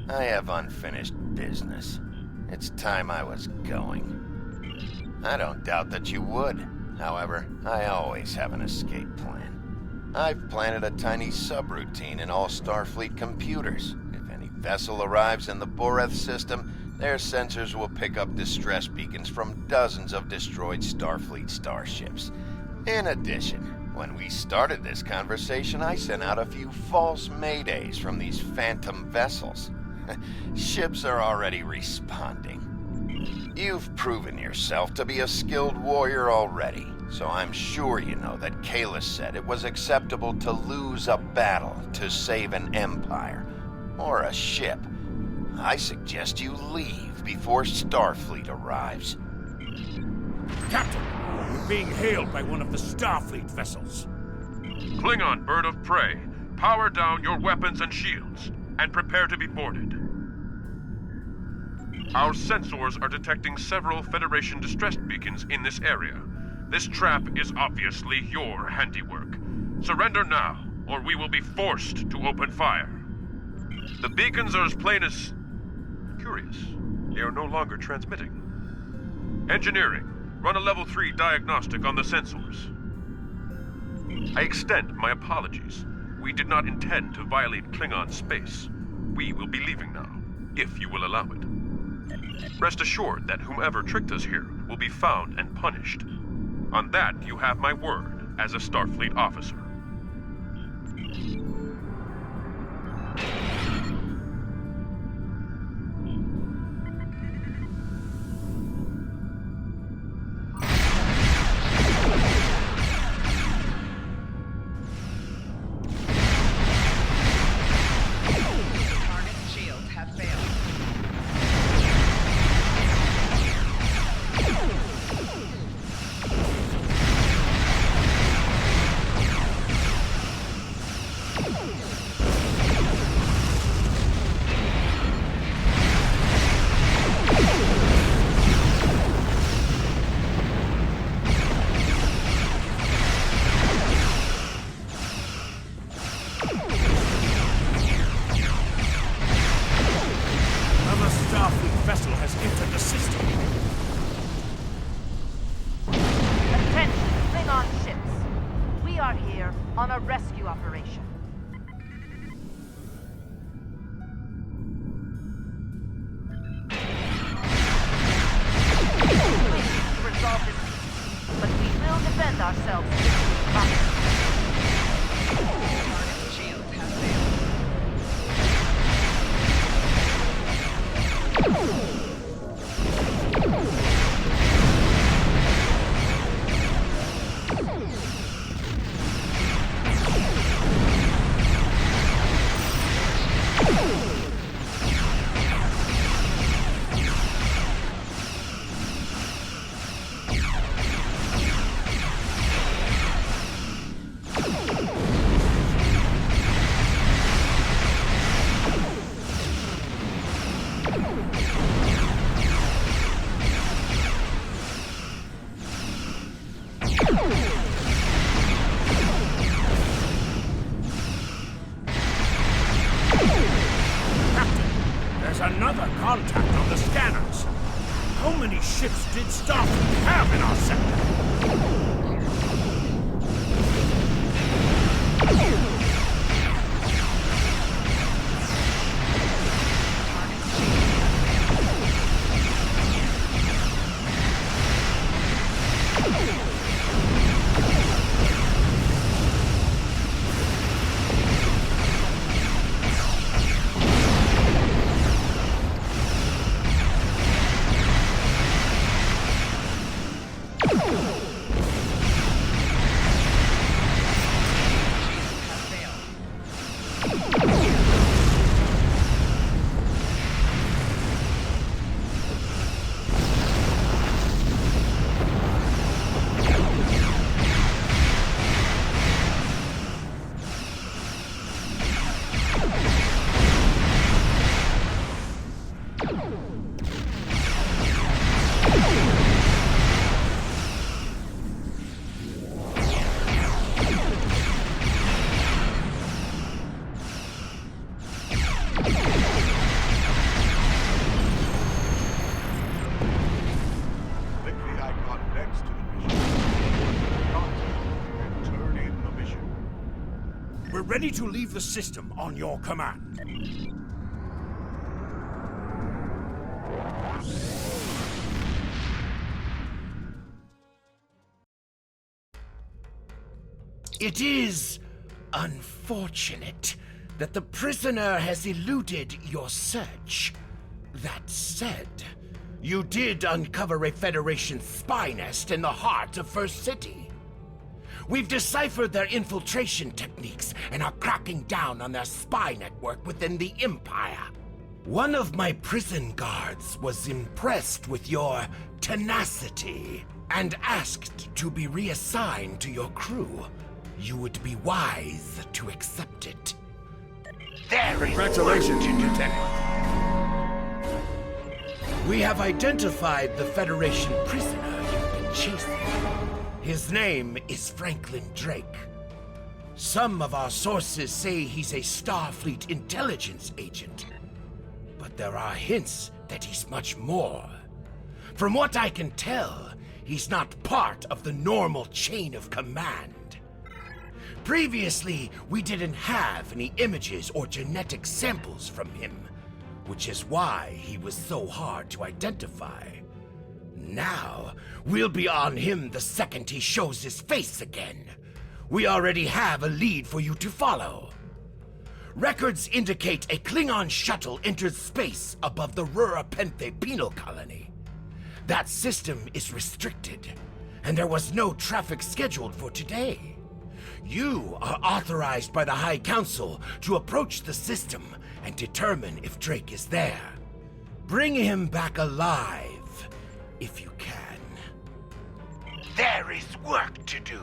I have unfinished business. It's time I was going. I don't doubt that you would. However, I always have an escape plan. I've planted a tiny subroutine in all Starfleet computers. Vessel arrives in the Boreth system, their sensors will pick up distress beacons from dozens of destroyed Starfleet starships. In addition, When we started this conversation, I sent out a few false maydays from these phantom vessels. Ships are already responding. You've proven yourself to be a skilled warrior already, so I'm sure you know that Kalis said it was acceptable to lose a battle to save an empire, or a ship. I suggest you leave before Starfleet arrives. Captain, we're being hailed by one of the Starfleet vessels. Klingon Bird of Prey, power down your weapons and shields, and prepare to be boarded. Our sensors are detecting several Federation distress beacons in this area. This trap is obviously your handiwork. Surrender now, or we will be forced to open fire. The beacons are as plain as... curious. They are no longer transmitting. Engineering, run a level 3 diagnostic on the sensors. I extend my apologies. We did not intend to violate Klingon space. We will be leaving now, if you will allow it. Rest assured that whomever tricked us here will be found and punished. On that, you have my word as a Starfleet officer. Another contact on the scanners. How many ships did Starfleet have in our sector? Ready to leave the system on your command. It is unfortunate that the prisoner has eluded your search. That said, you did uncover a Federation spy nest in the heart of First City. We've deciphered their infiltration techniques and are cracking down on their spy network within the Empire. One of my prison guards was impressed with your tenacity and asked to be reassigned to your crew. You would be wise to accept it. There is Congratulations, Lieutenant. We have identified the Federation prisoner you've been chasing. His name is Franklin Drake. Some of our sources say he's a Starfleet intelligence agent, but there are hints that he's much more. From what I can tell, he's not part of the normal chain of command. Previously, we didn't have any images or genetic samples from him, which is why he was so hard to identify. Now, we'll be on him the second he shows his face again. We already have a lead for you to follow. Records indicate a Klingon shuttle entered space above the Rura Penthe penal colony. That system is restricted, and there was no traffic scheduled for today. You are authorized by the High Council to approach the system and determine if Drake is there. Bring him back alive, if you can. There is work to do.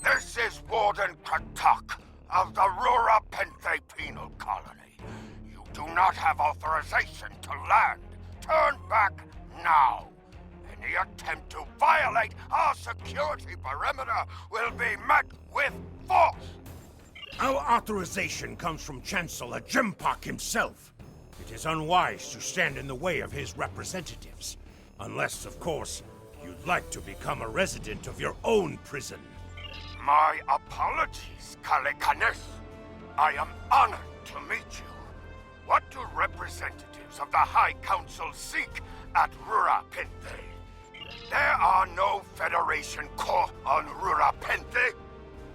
This is Warden Katak of the Rura Penthe Penal Colony. You do not have authorization to land. Turn back now. Any attempt to violate our security perimeter will be met with force. Our authorization comes from Chancellor Jempak himself. It is unwise to stand in the way of his representatives. Unless, of course, you'd like to become a resident of your own prison. My apologies, Kalekanes. I am honored to meet you. What do representatives of the High Council seek at Rura Penthe? There are no Federation corps on Rura Penthe.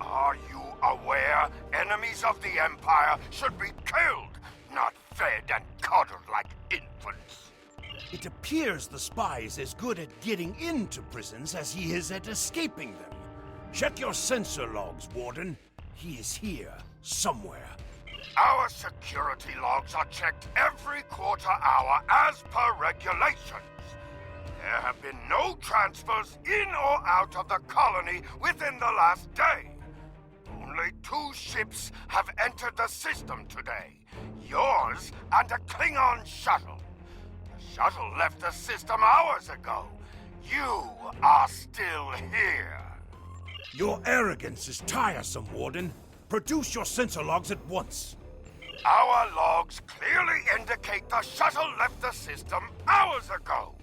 Are you aware enemies of the Empire should be killed, not fed and coddled like infants? It appears the spy is as good at getting into prisons as he is at escaping them. Check your sensor logs, Warden. He is here, somewhere. Our security logs are checked every quarter hour as per regulations. There have been no transfers in or out of the colony within the last day. Only 2 ships have entered the system today. Yours and a Klingon shuttle. The shuttle left the system hours ago. You are still here. Your arrogance is tiresome, Warden. Produce your sensor logs at once. Our logs clearly indicate the shuttle left the system hours ago.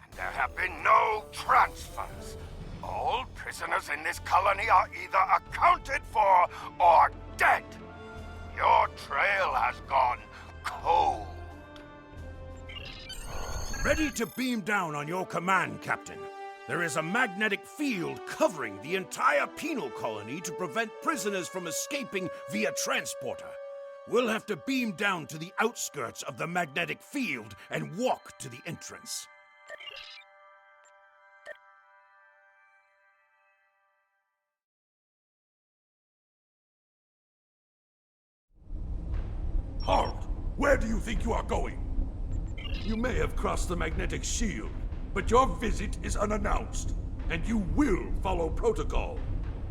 And there have been no transfers. All prisoners in this colony are either accounted for or dead. Your trail has gone cold. Ready to beam down on your command, Captain. There is a magnetic field covering the entire penal colony to prevent prisoners from escaping via transporter. We'll have to beam down to the outskirts of the magnetic field and walk to the entrance. Halt! Where do you think you are going? You may have crossed the magnetic shield, but your visit is unannounced, and you will follow protocol.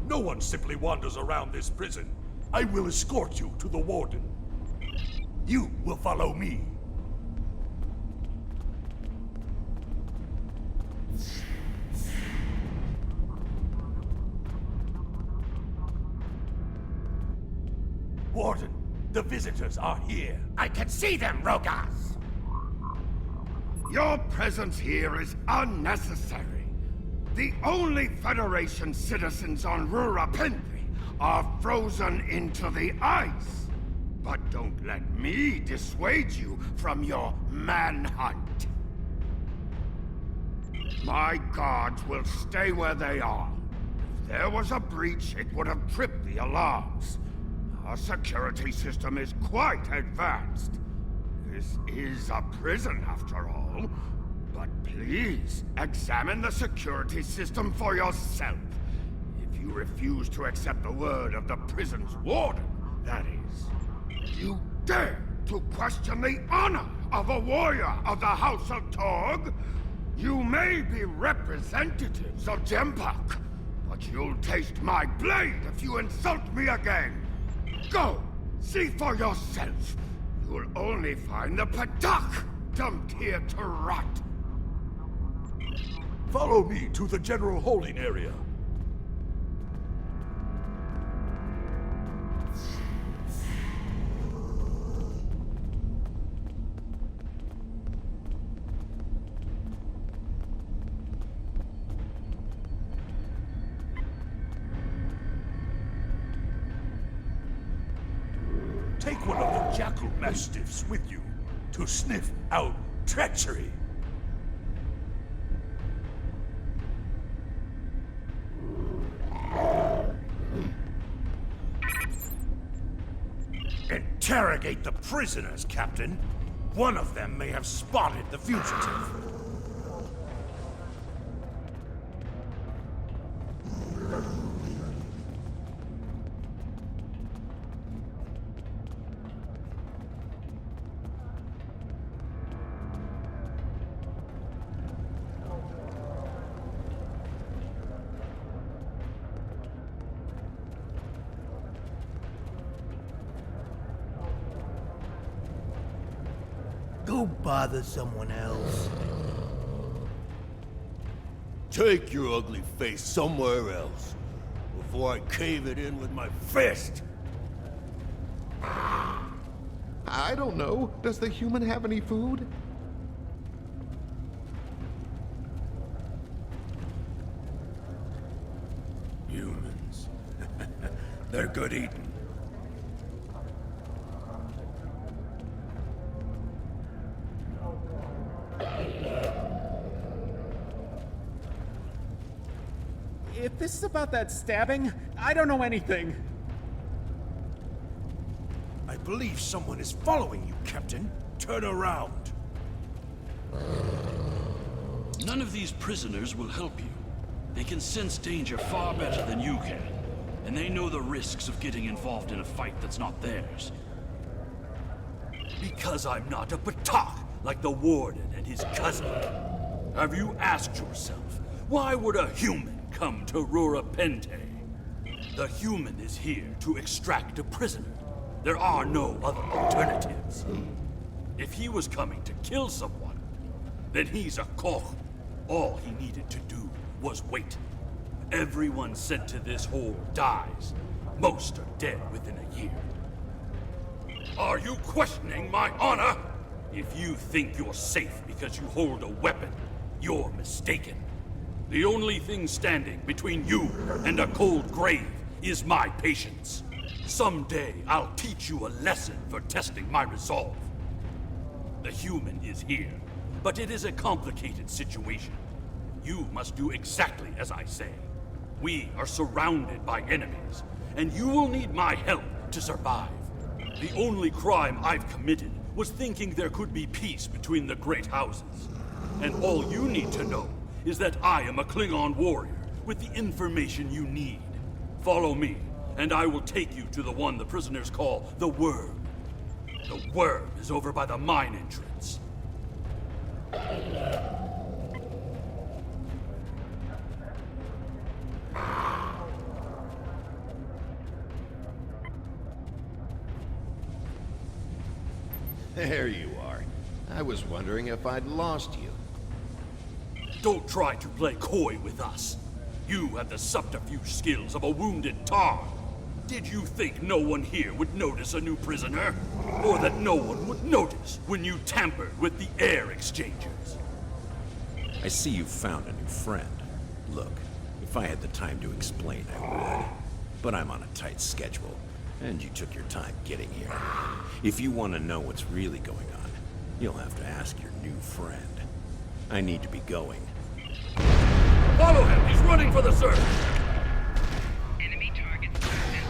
No one simply wanders around this prison. I will escort you to the warden. You will follow me. Warden, the visitors are here. I can see them, Rogas! Your presence here is unnecessary. The only Federation citizens on Rurapente are frozen into the ice. But don't let me dissuade you from your manhunt. My guards will stay where they are. If there was a breach, it would have tripped the alarms. Our security system is quite advanced. This is a prison, after all. But please, examine the security system for yourself. If you refuse to accept the word of the prison's warden, that is, you dare to question the honor of a warrior of the House of Torg, you may be representatives of Jempak, but you'll taste my blade if you insult me again. Go! See for yourself! You'll only find the Padak dumped here to rot. Follow me to the general holding area. Take one of the jackal mastiffs with you to sniff out treachery. Interrogate the prisoners, Captain. One of them may have spotted the fugitive. Go bother someone else. Take your ugly face somewhere else before I cave it in with my fist. I don't know. Does the human have any food? Humans. They're good eating. If this is about that stabbing, I don't know anything. I believe someone is following you, Captain. Turn around. None of these prisoners will help you. They can sense danger far better than you can. And they know the risks of getting involved in a fight that's not theirs. Because I'm not a Patak like the Warden and his cousin. Have you asked yourself, why would a human come to Rurapente? The human is here to extract a prisoner. There are no other alternatives. If he was coming to kill someone, then he's a koch. All he needed to do was wait. Everyone sent to this hole dies. Most are dead within a year. Are you questioning my honor? If you think you're safe because you hold a weapon, you're mistaken. The only thing standing between you and a cold grave is my patience. Someday, I'll teach you a lesson for testing my resolve. The human is here, but it is a complicated situation. You must do exactly as I say. We are surrounded by enemies, and you will need my help to survive. The only crime I've committed was thinking there could be peace between the great houses. And all you need to know is that I am a Klingon warrior with the information you need. Follow me, and I will take you to the one the prisoners call the Worm. The Worm is over by the mine entrance. There you are. I was wondering if I'd lost you. Don't try to play coy with us. You have the subterfuge skills of a wounded tar. Did you think no one here would notice a new prisoner? Or that no one would notice when you tampered with the air exchangers? I see you've found a new friend. Look, if I had the time to explain, I would. But I'm on a tight schedule, and you took your time getting here. If you want to know what's really going on, you'll have to ask your new friend. I need to be going. Follow him! He's running for the surface! Enemy targets sensors.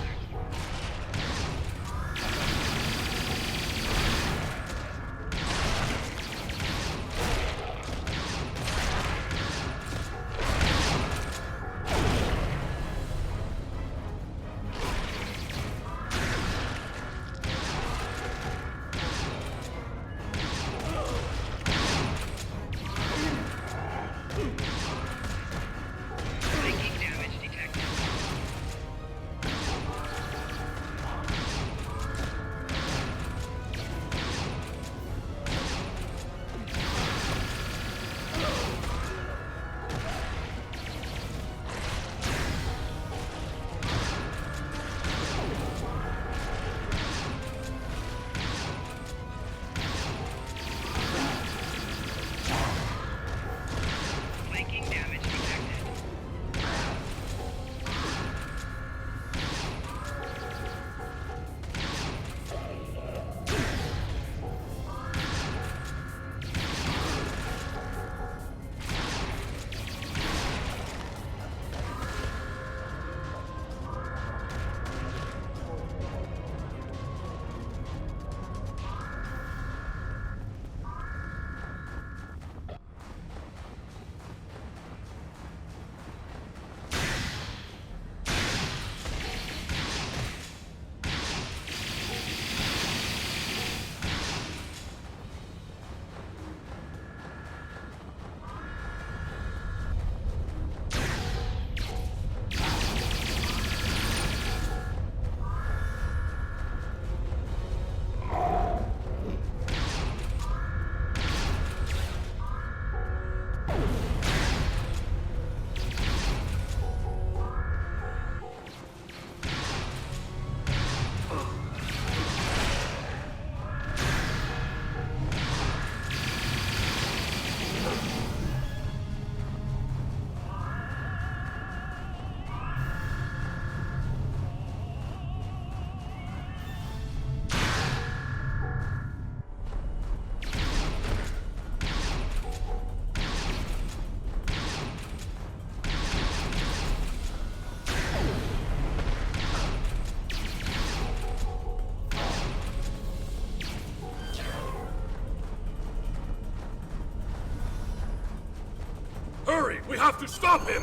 Hurry! We have to stop him!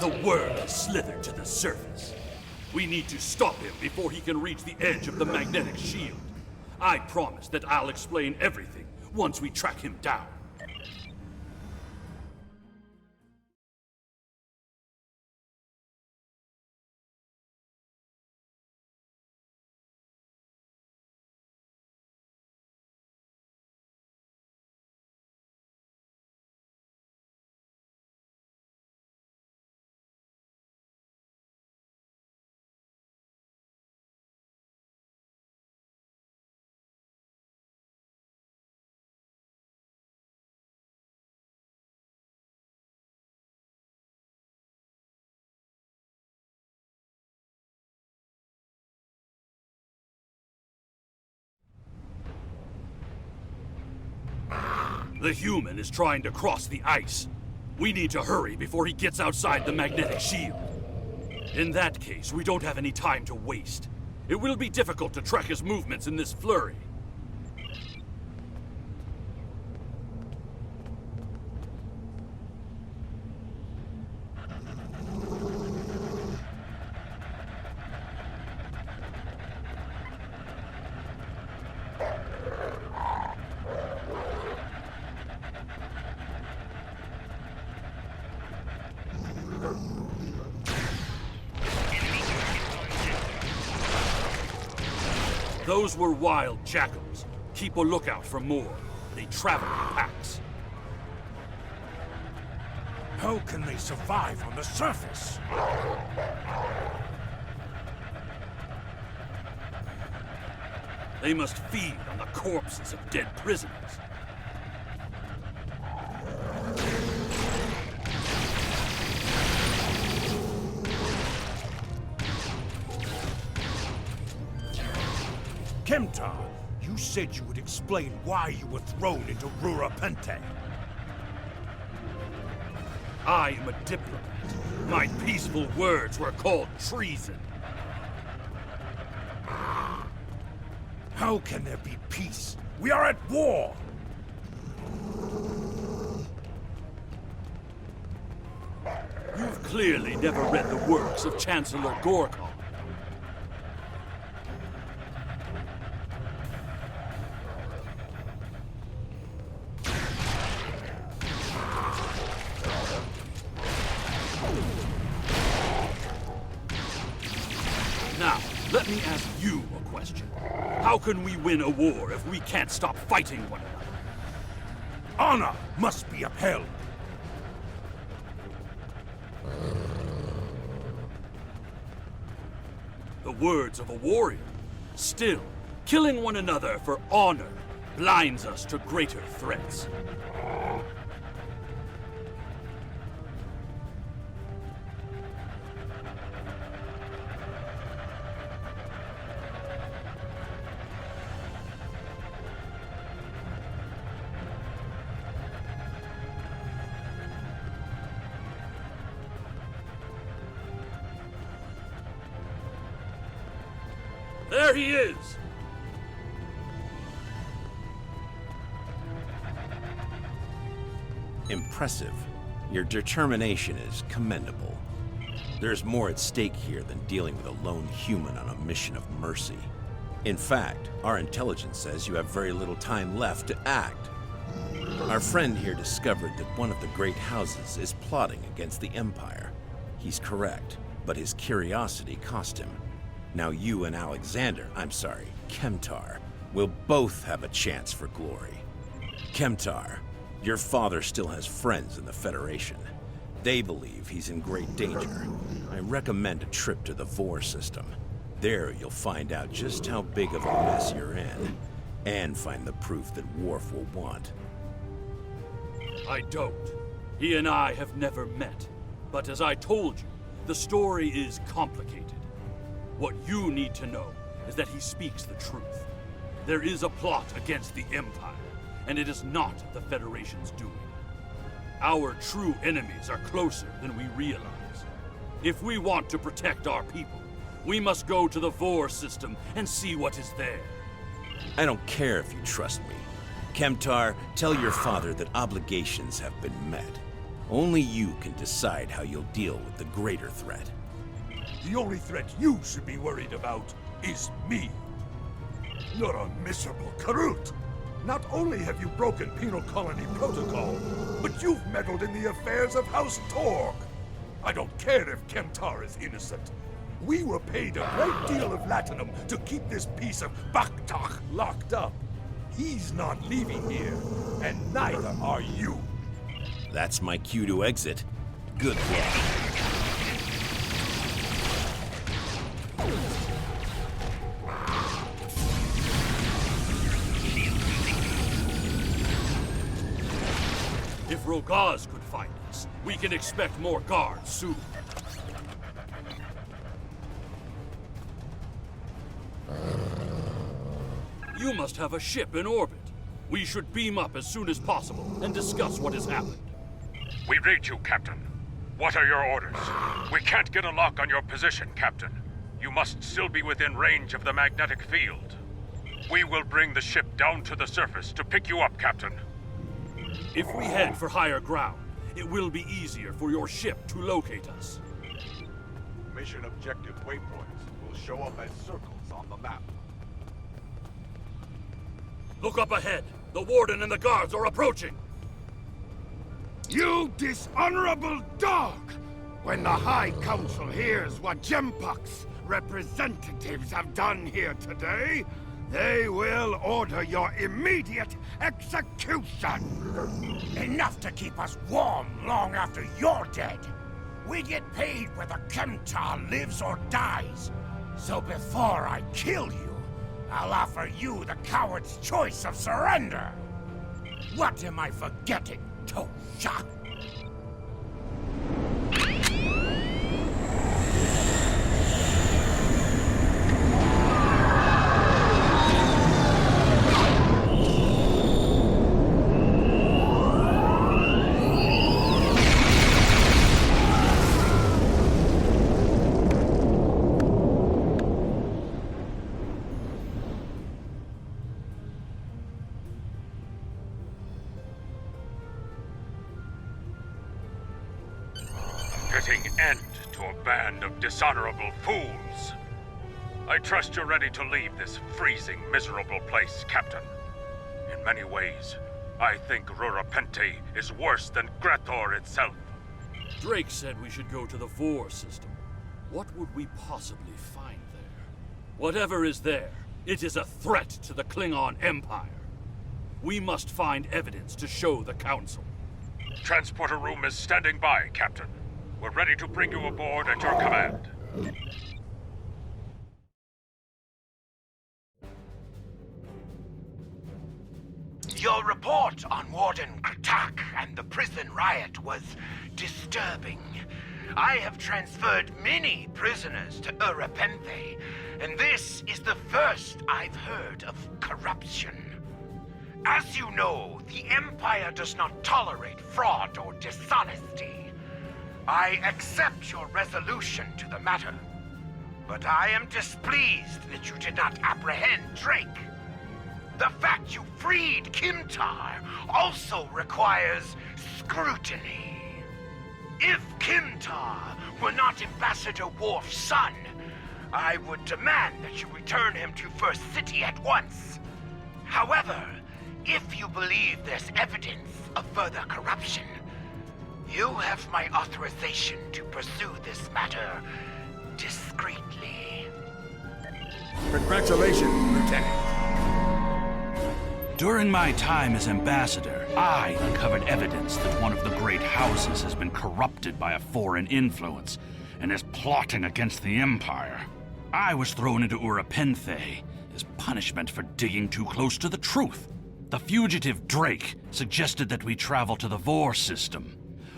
The worm has slithered to the surface. We need to stop him before he can reach the edge of the magnetic shield. I promise that I'll explain everything once we track him down. The human is trying to cross the ice. We need to hurry before he gets outside the magnetic shield. In that case, we don't have any time to waste. It will be difficult to track his movements in this flurry. Those were wild jackals. Keep a lookout for more. They travel in packs. How can they survive on the surface? They must feed on the corpses of dead prisoners. Kemtar, you said you would explain why you were thrown into Rurapente. I am a diplomat. My peaceful words were called treason. How can there be peace? We are at war! You've clearly never read the works of Chancellor Gorkon. Now, let me ask you a question. How can we win a war if we can't stop fighting one another? Honor must be upheld. The words of a warrior. Still, killing one another for honor blinds us to greater threats. There he is! Impressive. Your determination is commendable. There's more at stake here than dealing with a lone human on a mission of mercy. In fact, our intelligence says you have very little time left to act. Our friend here discovered that one of the great houses is plotting against the Empire. He's correct, but his curiosity cost him. Now you and Kemtar, will both have a chance for glory. Kemtar, your father still has friends in the Federation. They believe he's in great danger. I recommend a trip to the Vor system. There you'll find out just how big of a mess you're in, and find the proof that Worf will want. I don't. He and I have never met. But as I told you, the story is complicated. What you need to know is that he speaks the truth. There is a plot against the Empire, and it is not the Federation's doing. Our true enemies are closer than we realize. If we want to protect our people, we must go to the Vor system and see what is there. I don't care if you trust me. Kemtar, tell your father that obligations have been met. Only you can decide how you'll deal with the greater threat. The only threat you should be worried about is me. You're a miserable Karut. Not only have you broken penal colony protocol, but you've meddled in the affairs of House Torg. I don't care if Kemtar is innocent. We were paid a great deal of latinum to keep this piece of Baktak locked up. He's not leaving here, and neither are you. That's my cue to exit. Good luck. If Rogaz could find us, we can expect more guards soon. You must have a ship in orbit. We should beam up as soon as possible and discuss what has happened. We read you, Captain. What are your orders? We can't get a lock on your position, Captain. You must still be within range of the magnetic field. We will bring the ship down to the surface to pick you up, Captain. If we head for higher ground, it will be easier for your ship to locate us. Mission objective waypoints will show up as circles on the map. Look up ahead. The Warden and the guards are approaching. You dishonorable dog! When the High Council hears what Gempok's representatives have done here today, They will order your immediate execution! Enough to keep us warm long after you're dead. We get paid whether Kemtar lives or dies. So before I kill you, I'll offer you the coward's choice of surrender. What am I forgetting, Tosha? Putting end to a band of dishonorable fools. I trust you're ready to leave this freezing, miserable place, Captain. In many ways, I think Rurapente is worse than Grathor itself. Drake said we should go to the Vor system. What would we possibly find there? Whatever is there, it is a threat to the Klingon Empire. We must find evidence to show the Council. Transporter room is standing by, Captain. We're ready to bring you aboard at your command. Your report on Warden Kratak and the prison riot was disturbing. I have transferred many prisoners to Urapenthe, and this is the first I've heard of corruption. As you know, the Empire does not tolerate fraud or dishonesty. I accept your resolution to the matter, but I am displeased that you did not apprehend Drake. The fact you freed Kimtar also requires scrutiny. If Kimtar were not Ambassador Worf's son, I would demand that you return him to First City at once. However, if you believe there's evidence of further corruption, you have my authorization to pursue this matter discreetly. Congratulations, Lieutenant. During my time as ambassador, I uncovered evidence that one of the great houses has been corrupted by a foreign influence and is plotting against the Empire. I was thrown into Urapenthe as punishment for digging too close to the truth. The fugitive Drake suggested that we travel to the Vor system.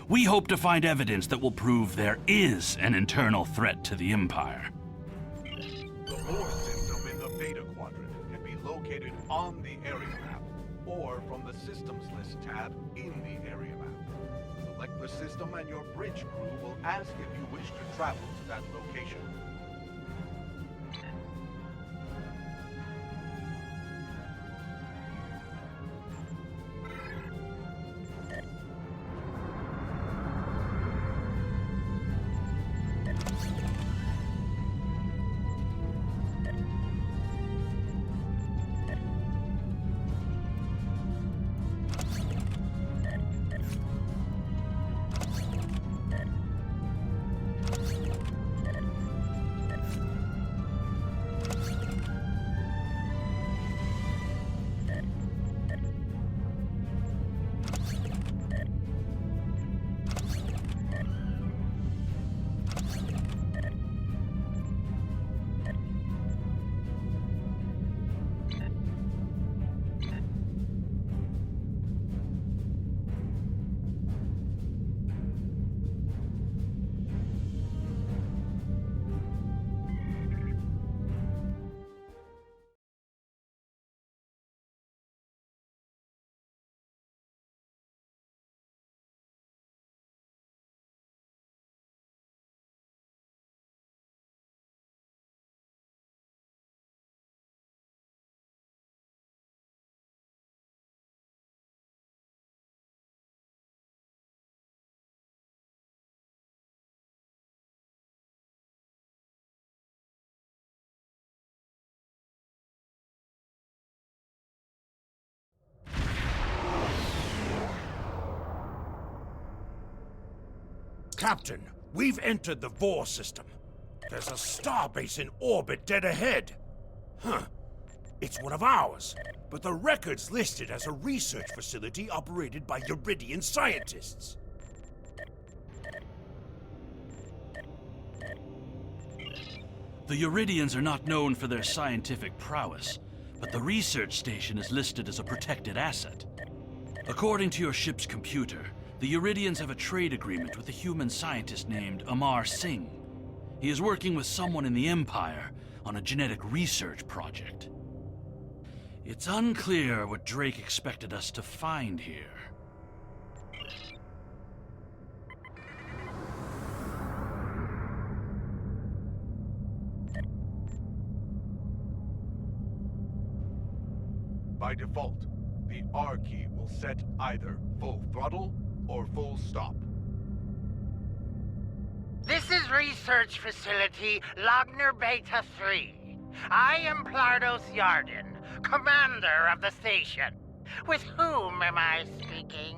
We hope to find evidence that will prove there is an internal threat to the Empire. The Vor system in the Beta Quadrant can be located on the area map, or from the Systems List tab in the area map. Select the system and your bridge crew will ask if you wish to travel to that location. Captain, we've entered the Vor system. There's a starbase in orbit dead ahead. Huh. It's one of ours, but the record's listed as a research facility operated by Uridian scientists. The Uridians are not known for their scientific prowess, but the research station is listed as a protected asset. According to your ship's computer, the Uridians have a trade agreement with a human scientist named Amar Singh. He is working with someone in the Empire on a genetic research project. It's unclear what Drake expected us to find here. By default, the R key will set either full throttle or full stop. This is Research Facility Logner Beta 3. I am Plardos Yarden, commander of the station. With whom am I speaking?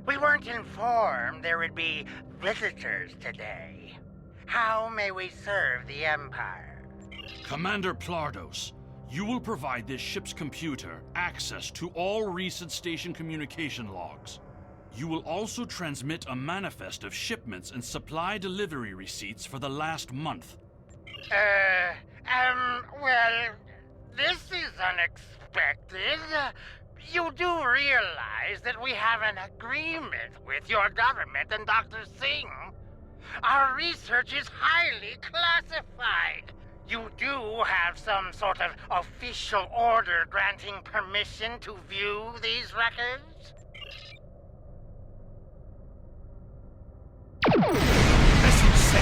We weren't informed there would be visitors today. How may we serve the Empire? Commander Plardos, you will provide this ship's computer access to all recent station communication logs. You will also transmit a manifest of shipments and supply delivery receipts for the last month. Well, this is unexpected. You do realize that we have an agreement with your government and Dr. Singh. Our research is highly classified. You do have some sort of official order granting permission to view these records? That's insane!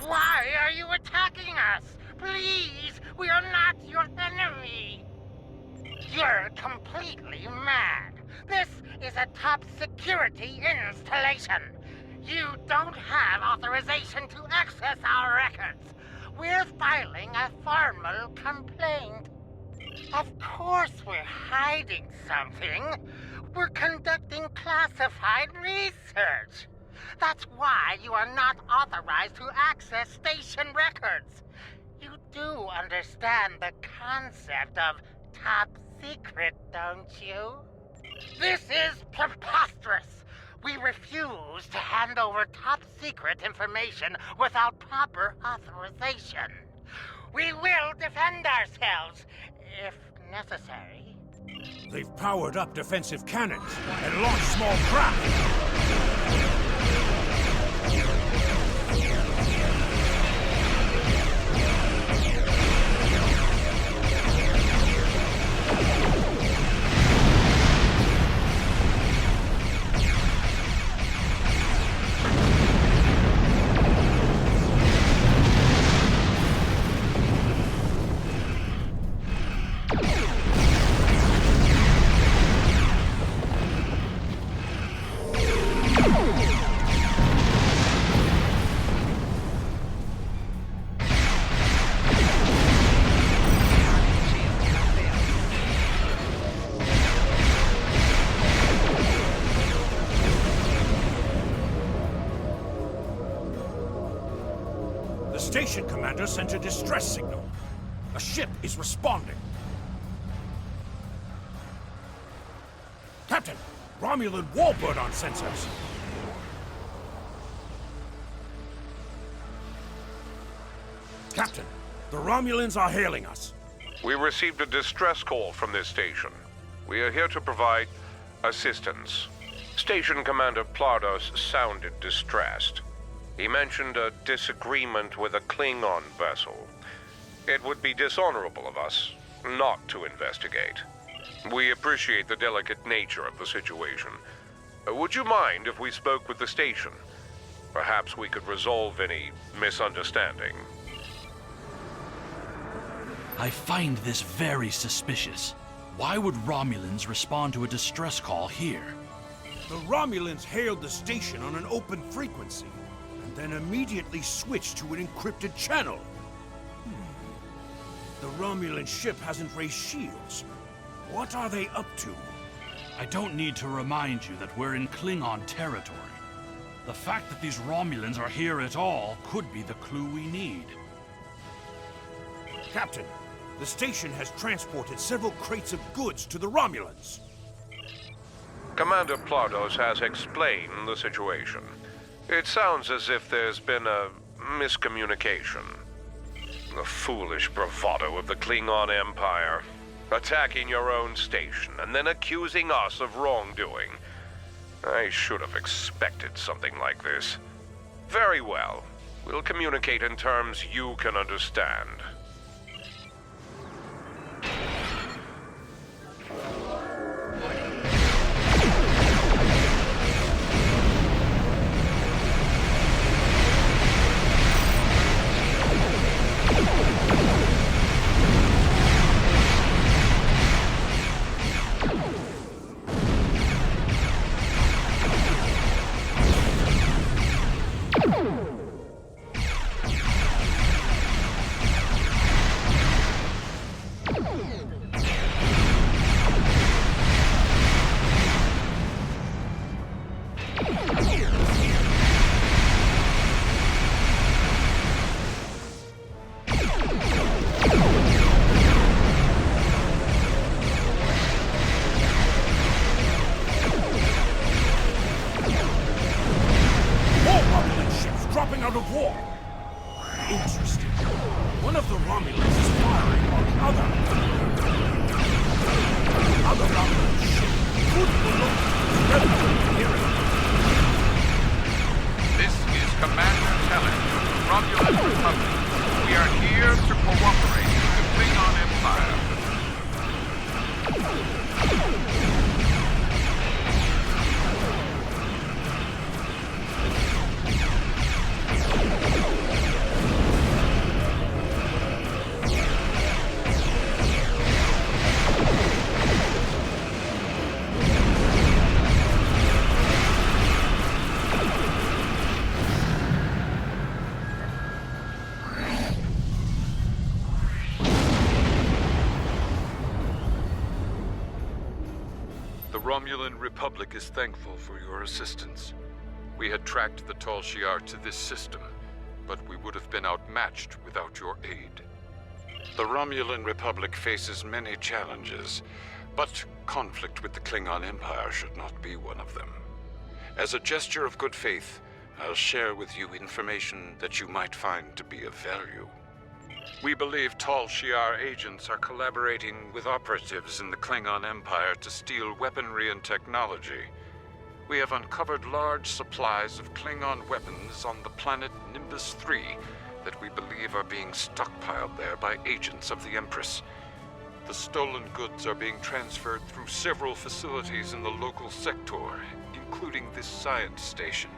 Why are you attacking us? Please, we are not your enemy. You're completely mad. This is a top security installation. You don't have authorization to access our records. We're filing a formal complaint. Of course we're hiding something. We're conducting classified research. That's why you are not authorized to access station records. You do understand the concept of top secret, don't you? This is preposterous. We refuse to hand over top secret information without proper authorization. We will defend ourselves, if necessary. They've powered up defensive cannons and launched small craft. Station commander sent a distress signal. A ship is responding. Captain, Romulan warbird on sensors. Captain, the Romulans are hailing us. We received a distress call from this station. We are here to provide assistance. Station Commander Plardos sounded distressed. He mentioned a disagreement with a Klingon vessel. It would be dishonorable of us not to investigate. We appreciate the delicate nature of the situation. Would you mind if we spoke with the station? Perhaps we could resolve any misunderstanding. I find this very suspicious. Why would Romulans respond to a distress call here? The Romulans hailed the station on an open frequency, and then immediately switched to an encrypted channel. The Romulan ship hasn't raised shields. What are they up to? I don't need to remind you that we're in Klingon territory. The fact that these Romulans are here at all could be the clue we need. Captain, the station has transported several crates of goods to the Romulans. Commander Plardos has explained the situation. It sounds as if there's been a miscommunication. The foolish bravado of the Klingon Empire. Attacking your own station and then accusing us of wrongdoing. I should have expected something like this. Very well. We'll communicate in terms you can understand. Out of war. Interesting. One of the Romulans is firing on the other. Other Romulan ship. Good look. This is Commander Telling of the Romulan Republic. We are here to cooperate with the Klingon Empire. The Romulan Republic is thankful for your assistance. We had tracked the Tal Shiar to this system, but we would have been outmatched without your aid. The Romulan Republic faces many challenges, but conflict with the Klingon Empire should not be one of them. As a gesture of good faith, I'll share with you information that you might find to be of value. We believe Tal Shiar agents are collaborating with operatives in the Klingon Empire to steal weaponry and technology. We have uncovered large supplies of Klingon weapons on the planet Nimbus 3 that we believe are being stockpiled there by agents of the Empress. The stolen goods are being transferred through several facilities in the local sector, including this science station.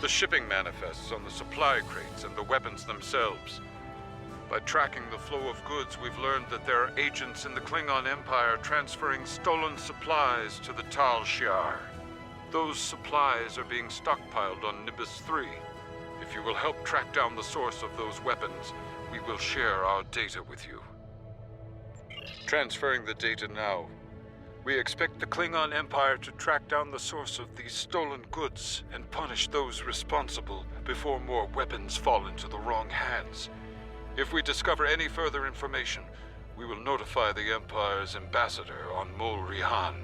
The shipping manifests on the supply crates and the weapons themselves. By tracking the flow of goods, we've learned that there are agents in the Klingon Empire transferring stolen supplies to the Tal Shiar. Those supplies are being stockpiled on Nimbus 3. If you will help track down the source of those weapons, we will share our data with you. Transferring the data now. We expect the Klingon Empire to track down the source of these stolen goods and punish those responsible before more weapons fall into the wrong hands. If we discover any further information, we will notify the Empire's ambassador on Mol Rihan.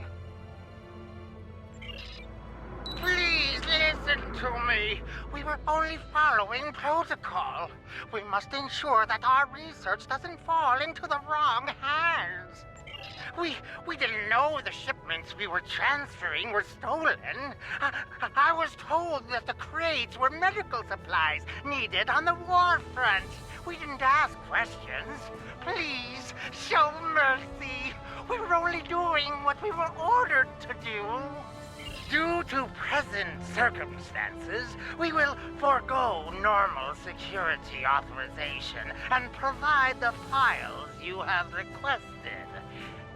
Please listen to me. We were only following protocol. We must ensure that our research doesn't fall into the wrong hands. We didn't know the shipments we were transferring were stolen. I was told that the crates were medical supplies needed on the war front. We didn't ask questions. Please, show mercy. We were only doing what we were ordered to do. Due to present circumstances, we will forego normal security authorization and provide the files you have requested.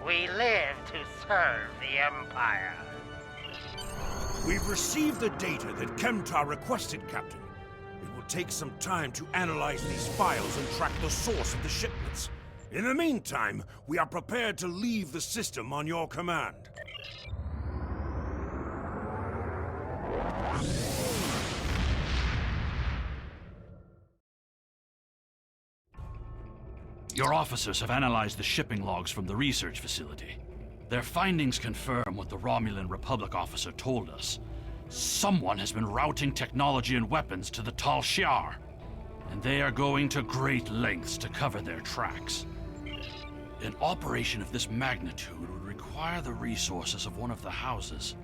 We live to serve the Empire. We've received the data that Kemtar requested, Captain. It will take some time to analyze these files and track the source of the shipments. In the meantime, we are prepared to leave the system on your command. Your officers have analyzed the shipping logs from the research facility. Their findings confirm what the Romulan Republic officer told us. Someone has been routing technology and weapons to the Tal Shiar, and they are going to great lengths to cover their tracks. An operation of this magnitude would require the resources of one of the houses,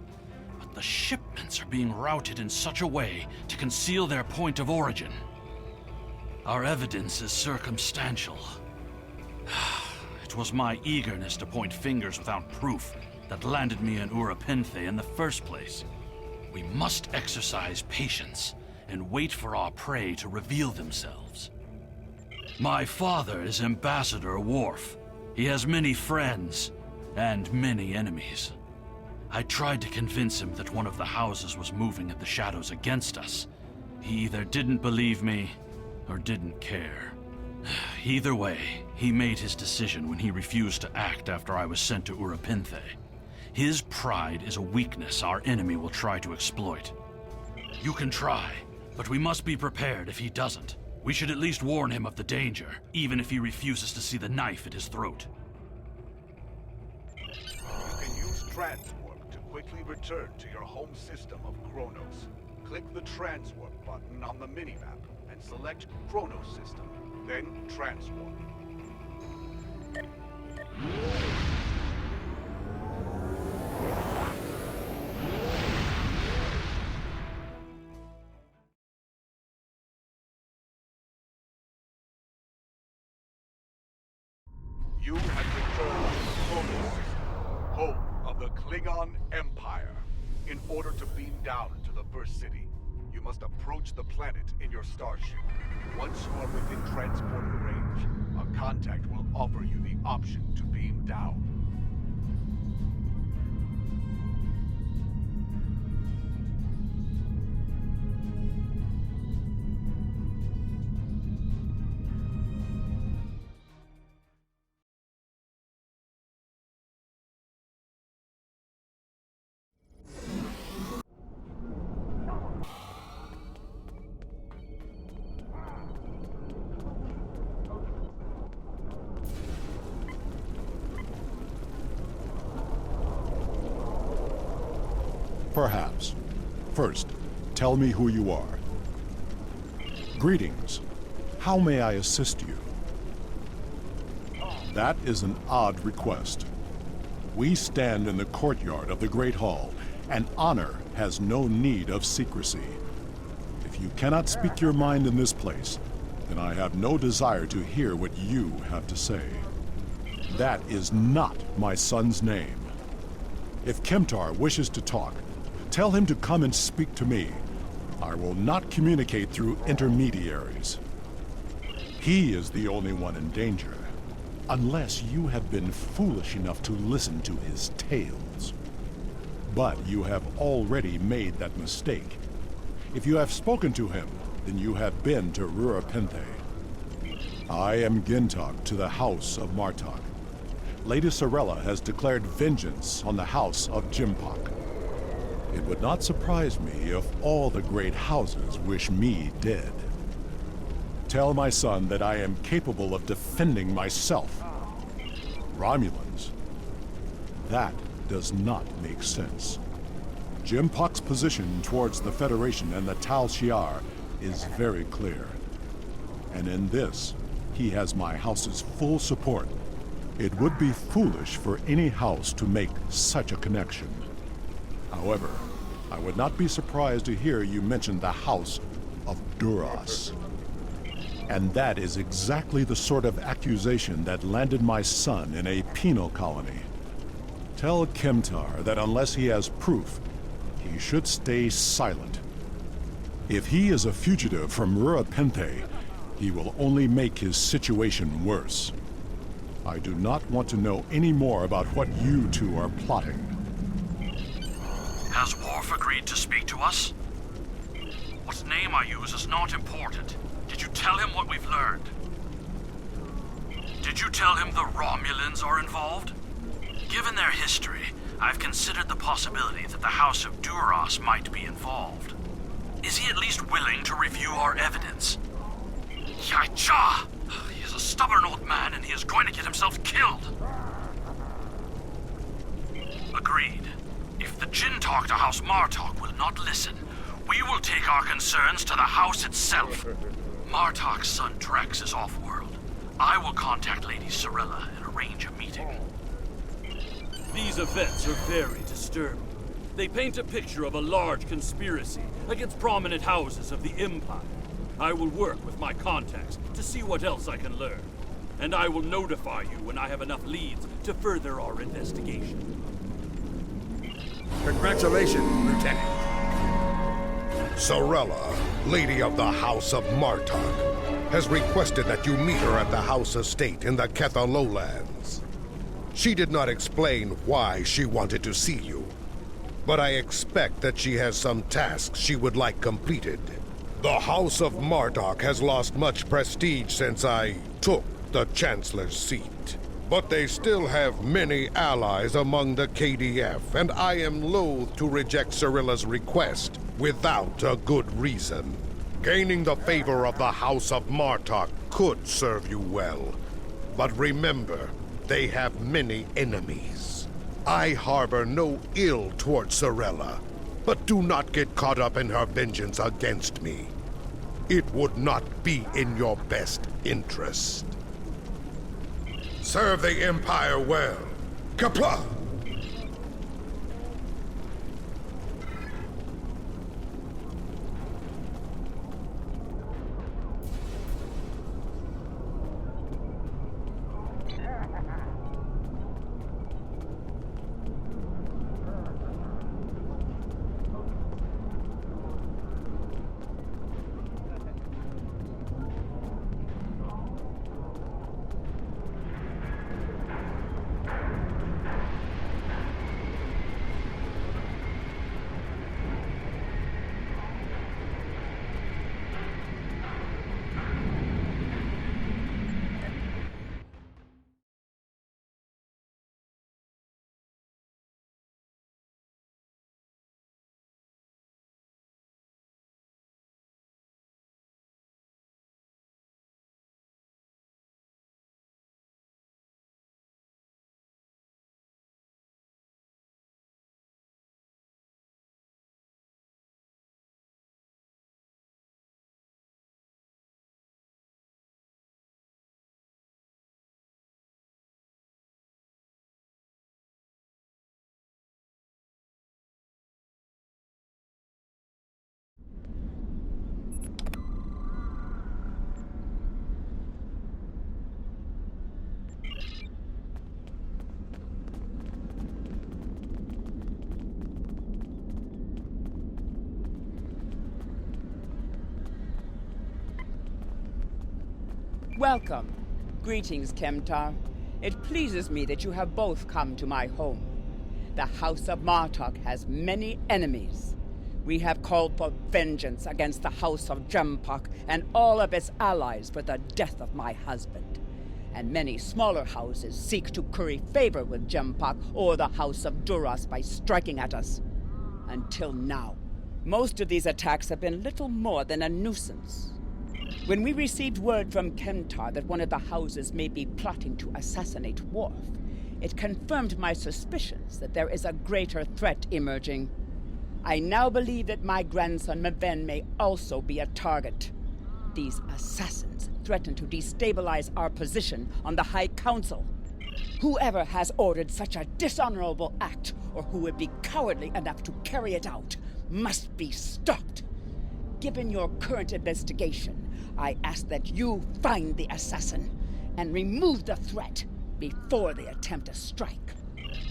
but the shipments are being routed in such a way to conceal their point of origin. Our evidence is circumstantial. It was my eagerness to point fingers without proof that landed me in Urapenthe in the first place. We must exercise patience and wait for our prey to reveal themselves. My father is Ambassador Worf. He has many friends and many enemies. I tried to convince him that one of the houses was moving in the shadows against us. He either didn't believe me or didn't care. Either way, he made his decision when he refused to act after I was sent to Urapenthe. His pride is a weakness our enemy will try to exploit. You can try, but we must be prepared if he doesn't. We should at least warn him of the danger, even if he refuses to see the knife at his throat. You can use transwarp to quickly return to your home system of Kronos. Click the transwarp button on the minimap and select Kronos system, then transwarp. You have returned to the Kronos system, home of the Klingon Empire. In order to beam down to the first city, you must approach the planet in your starship. Once you are within transporter range, a contact will offer you the option to beam down. Perhaps. First, tell me who you are. Greetings. How may I assist you? That is an odd request. We stand in the courtyard of the Great Hall, and honor has no need of secrecy. If you cannot speak your mind in this place, then I have no desire to hear what you have to say. That is not my son's name. If Kemtar wishes to talk, tell him to come and speak to me. I will not communicate through intermediaries. He is the only one in danger, unless you have been foolish enough to listen to his tales. But you have already made that mistake. If you have spoken to him, then you have been to Urapenthe. I am Gintok to the House of Martok. Lady Sorella has declared vengeance on the House of Jimpak. It would not surprise me if all the great houses wish me dead. Tell my son that I am capable of defending myself. Romulans? That does not make sense. Jimpak's position towards the Federation and the Tal Shiar is very clear. And in this, he has my house's full support. It would be foolish for any house to make such a connection. However, I would not be surprised to hear you mention the House of Duras. And that is exactly the sort of accusation that landed my son in a penal colony. Tell Kemtar that unless he has proof, he should stay silent. If he is a fugitive from Urapenthe, he will only make his situation worse. I do not want to know any more about what you two are plotting. Has Worf agreed to speak to us? What name I use is not important. Did you tell him what we've learned? Did you tell him the Romulans are involved? Given their history, I've considered the possibility that the House of Duras might be involved. Is he at least willing to review our evidence? Yacha! He is a stubborn old man, and he is going to get himself killed. Agreed. If the Jinn talk to House Martok will not listen, we will take our concerns to the house itself. Martok's son Drex is off-world. I will contact Lady Sorella and arrange a meeting. These events are very disturbing. They paint a picture of a large conspiracy against prominent houses of the Empire. I will work with my contacts to see what else I can learn. And I will notify you when I have enough leads to further our investigation. Congratulations, Lieutenant. Sorella, Lady of the House of Martok, has requested that you meet her at the House Estate in the Ketha Lowlands. She did not explain why she wanted to see you, but I expect that she has some tasks she would like completed. The House of Martok has lost much prestige since I took the Chancellor's seat. But they still have many allies among the KDF, and I am loath to reject Sorella's request without a good reason. Gaining the favor of the House of Martok could serve you well. But remember, they have many enemies. I harbor no ill toward Sorella, but do not get caught up in her vengeance against me. It would not be in your best interest. Serve the Empire well. Kapla! Welcome. Greetings, Kemtar. It pleases me that you have both come to my home. The House of Martok has many enemies. We have called for vengeance against the House of Jempok and all of its allies for the death of my husband. And many smaller houses seek to curry favor with Jempok or the House of Duras by striking at us. Until now, most of these attacks have been little more than a nuisance. When we received word from Kemtar that one of the houses may be plotting to assassinate Worf, it confirmed my suspicions that there is a greater threat emerging. I now believe that my grandson Maven may also be a target. These assassins threaten to destabilize our position on the High Council. Whoever has ordered such a dishonorable act, or who would be cowardly enough to carry it out, must be stopped. Given your current investigation, I ask that you find the assassin and remove the threat before they attempt a strike.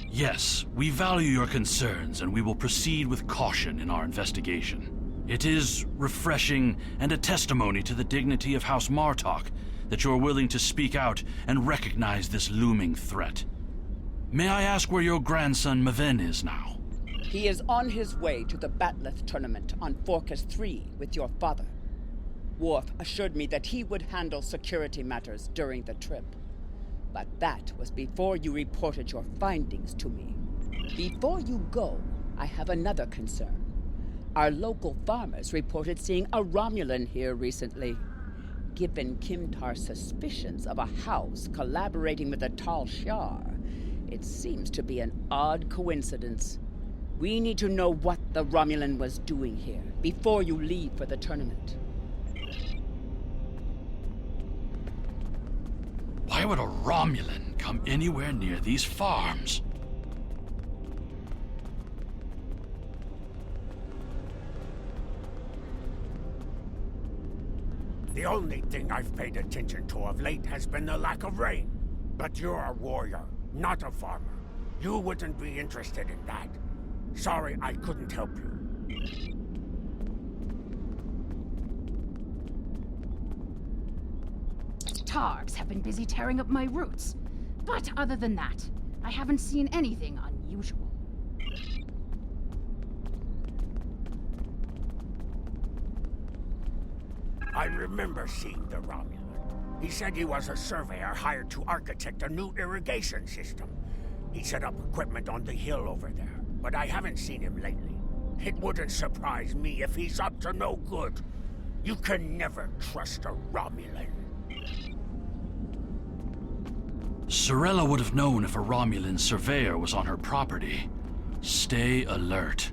Yes, we value your concerns, and we will proceed with caution in our investigation. It is refreshing and a testimony to the dignity of House Martok that you're willing to speak out and recognize this looming threat. May I ask where your grandson Maven is now? He is on his way to the Batleth tournament on Forcas 3 with your father. Worf assured me that he would handle security matters during the trip. But that was before you reported your findings to me. Before you go, I have another concern. Our local farmers reported seeing a Romulan here recently. Given Kimtar's suspicions of a house collaborating with the Tal Shiar, it seems to be an odd coincidence. We need to know what the Romulan was doing here before you leave for the tournament. Why would a Romulan come anywhere near these farms? The only thing I've paid attention to of late has been the lack of rain. But you're a warrior, not a farmer. You wouldn't be interested in that. Sorry I couldn't help you. Targs have been busy tearing up my roots. But other than that, I haven't seen anything unusual. I remember seeing the Romulan. He said he was a surveyor hired to architect a new irrigation system. He set up equipment on the hill over there, but I haven't seen him lately. It wouldn't surprise me if he's up to no good. You can never trust a Romulan. Sorella would have known if a Romulan surveyor was on her property. Stay alert.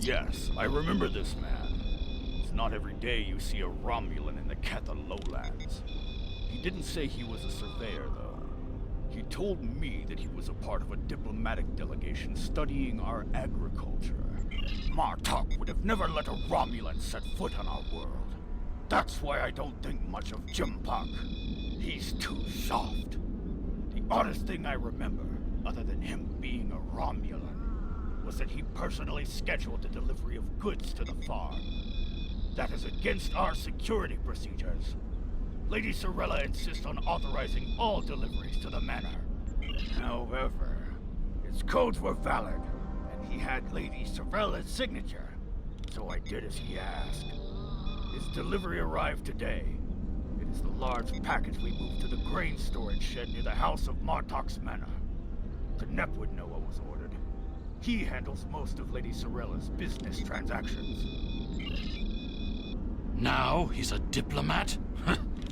Yes, I remember this man. It's not every day you see a Romulan in the Ketha lowlands. He didn't say he was a surveyor, though. He told me that he was a part of a diplomatic delegation studying our agriculture. Martok would have never let a Romulan set foot on our world. That's why I don't think much of Jimpak. He's too soft. The oddest thing I remember, other than him being a Romulan, was that he personally scheduled the delivery of goods to the farm. That is against our security procedures. Lady Sorella insists on authorizing all deliveries to the manor. However, his codes were valid, and he had Lady Sorella's signature, so I did as he asked. His delivery arrived today. It is the large package we moved to the grain storage shed near the house of Martok's manor. Knep would know what was ordered. He handles most of Lady Sorella's business transactions. Now he's a diplomat?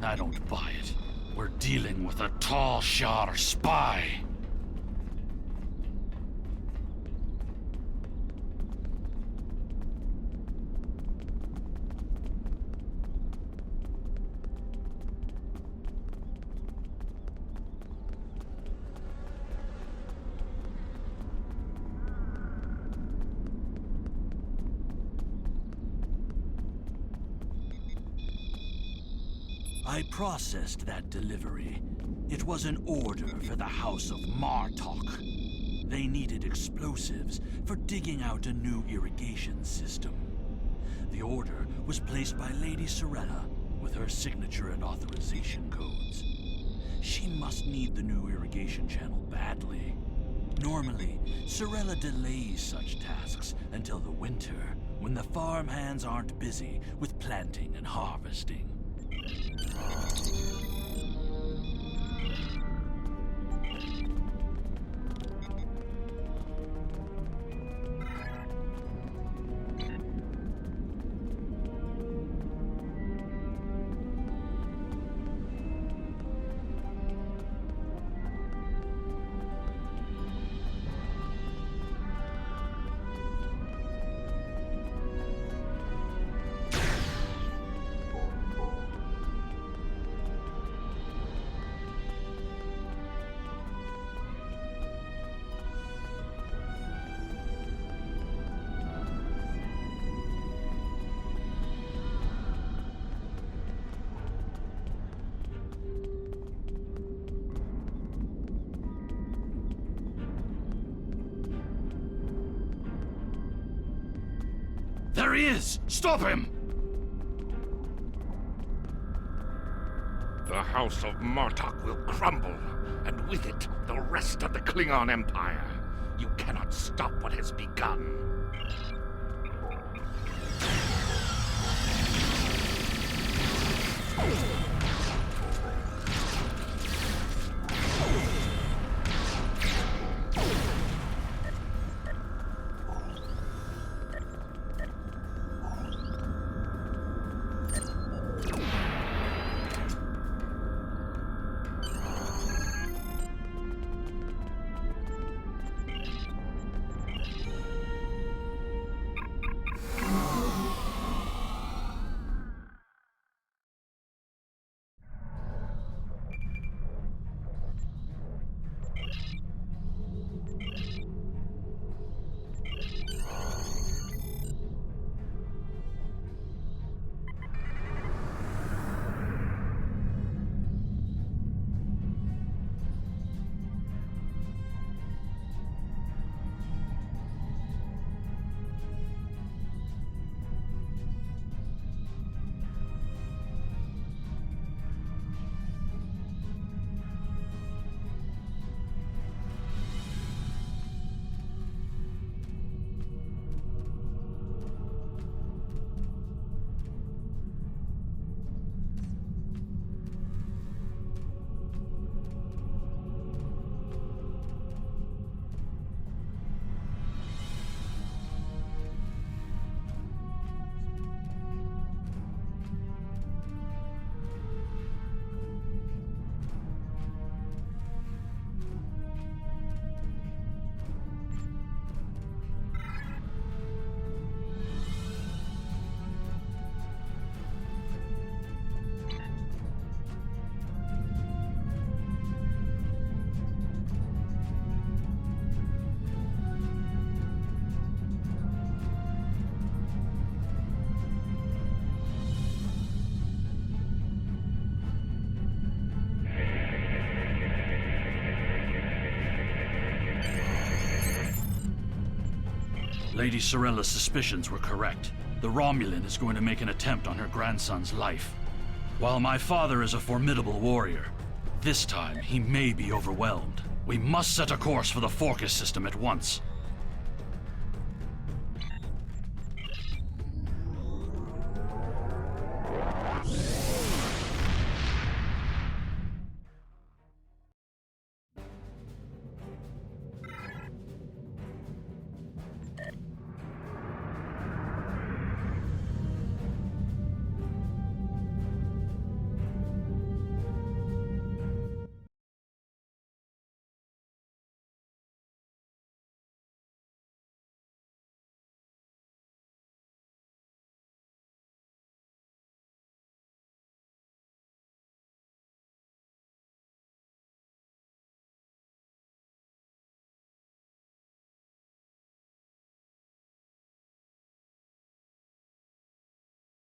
I don't buy it. We're dealing with a Tal Shiar spy. I processed that delivery. It was an order for the House of Martok. They needed explosives for digging out a new irrigation system. The order was placed by Lady Sorella with her signature and authorization codes. She must need the new irrigation channel badly. Normally, Sorella delays such tasks until the winter, when the farm hands aren't busy with planting and harvesting. There he is! Stop him! The House of Martok will crumble, and with it, the rest of the Klingon Empire. You cannot stop what has begun. Lady Sorella's suspicions were correct. The Romulan is going to make an attempt on her grandson's life. While my father is a formidable warrior, this time he may be overwhelmed. We must set a course for the Forcus system at once.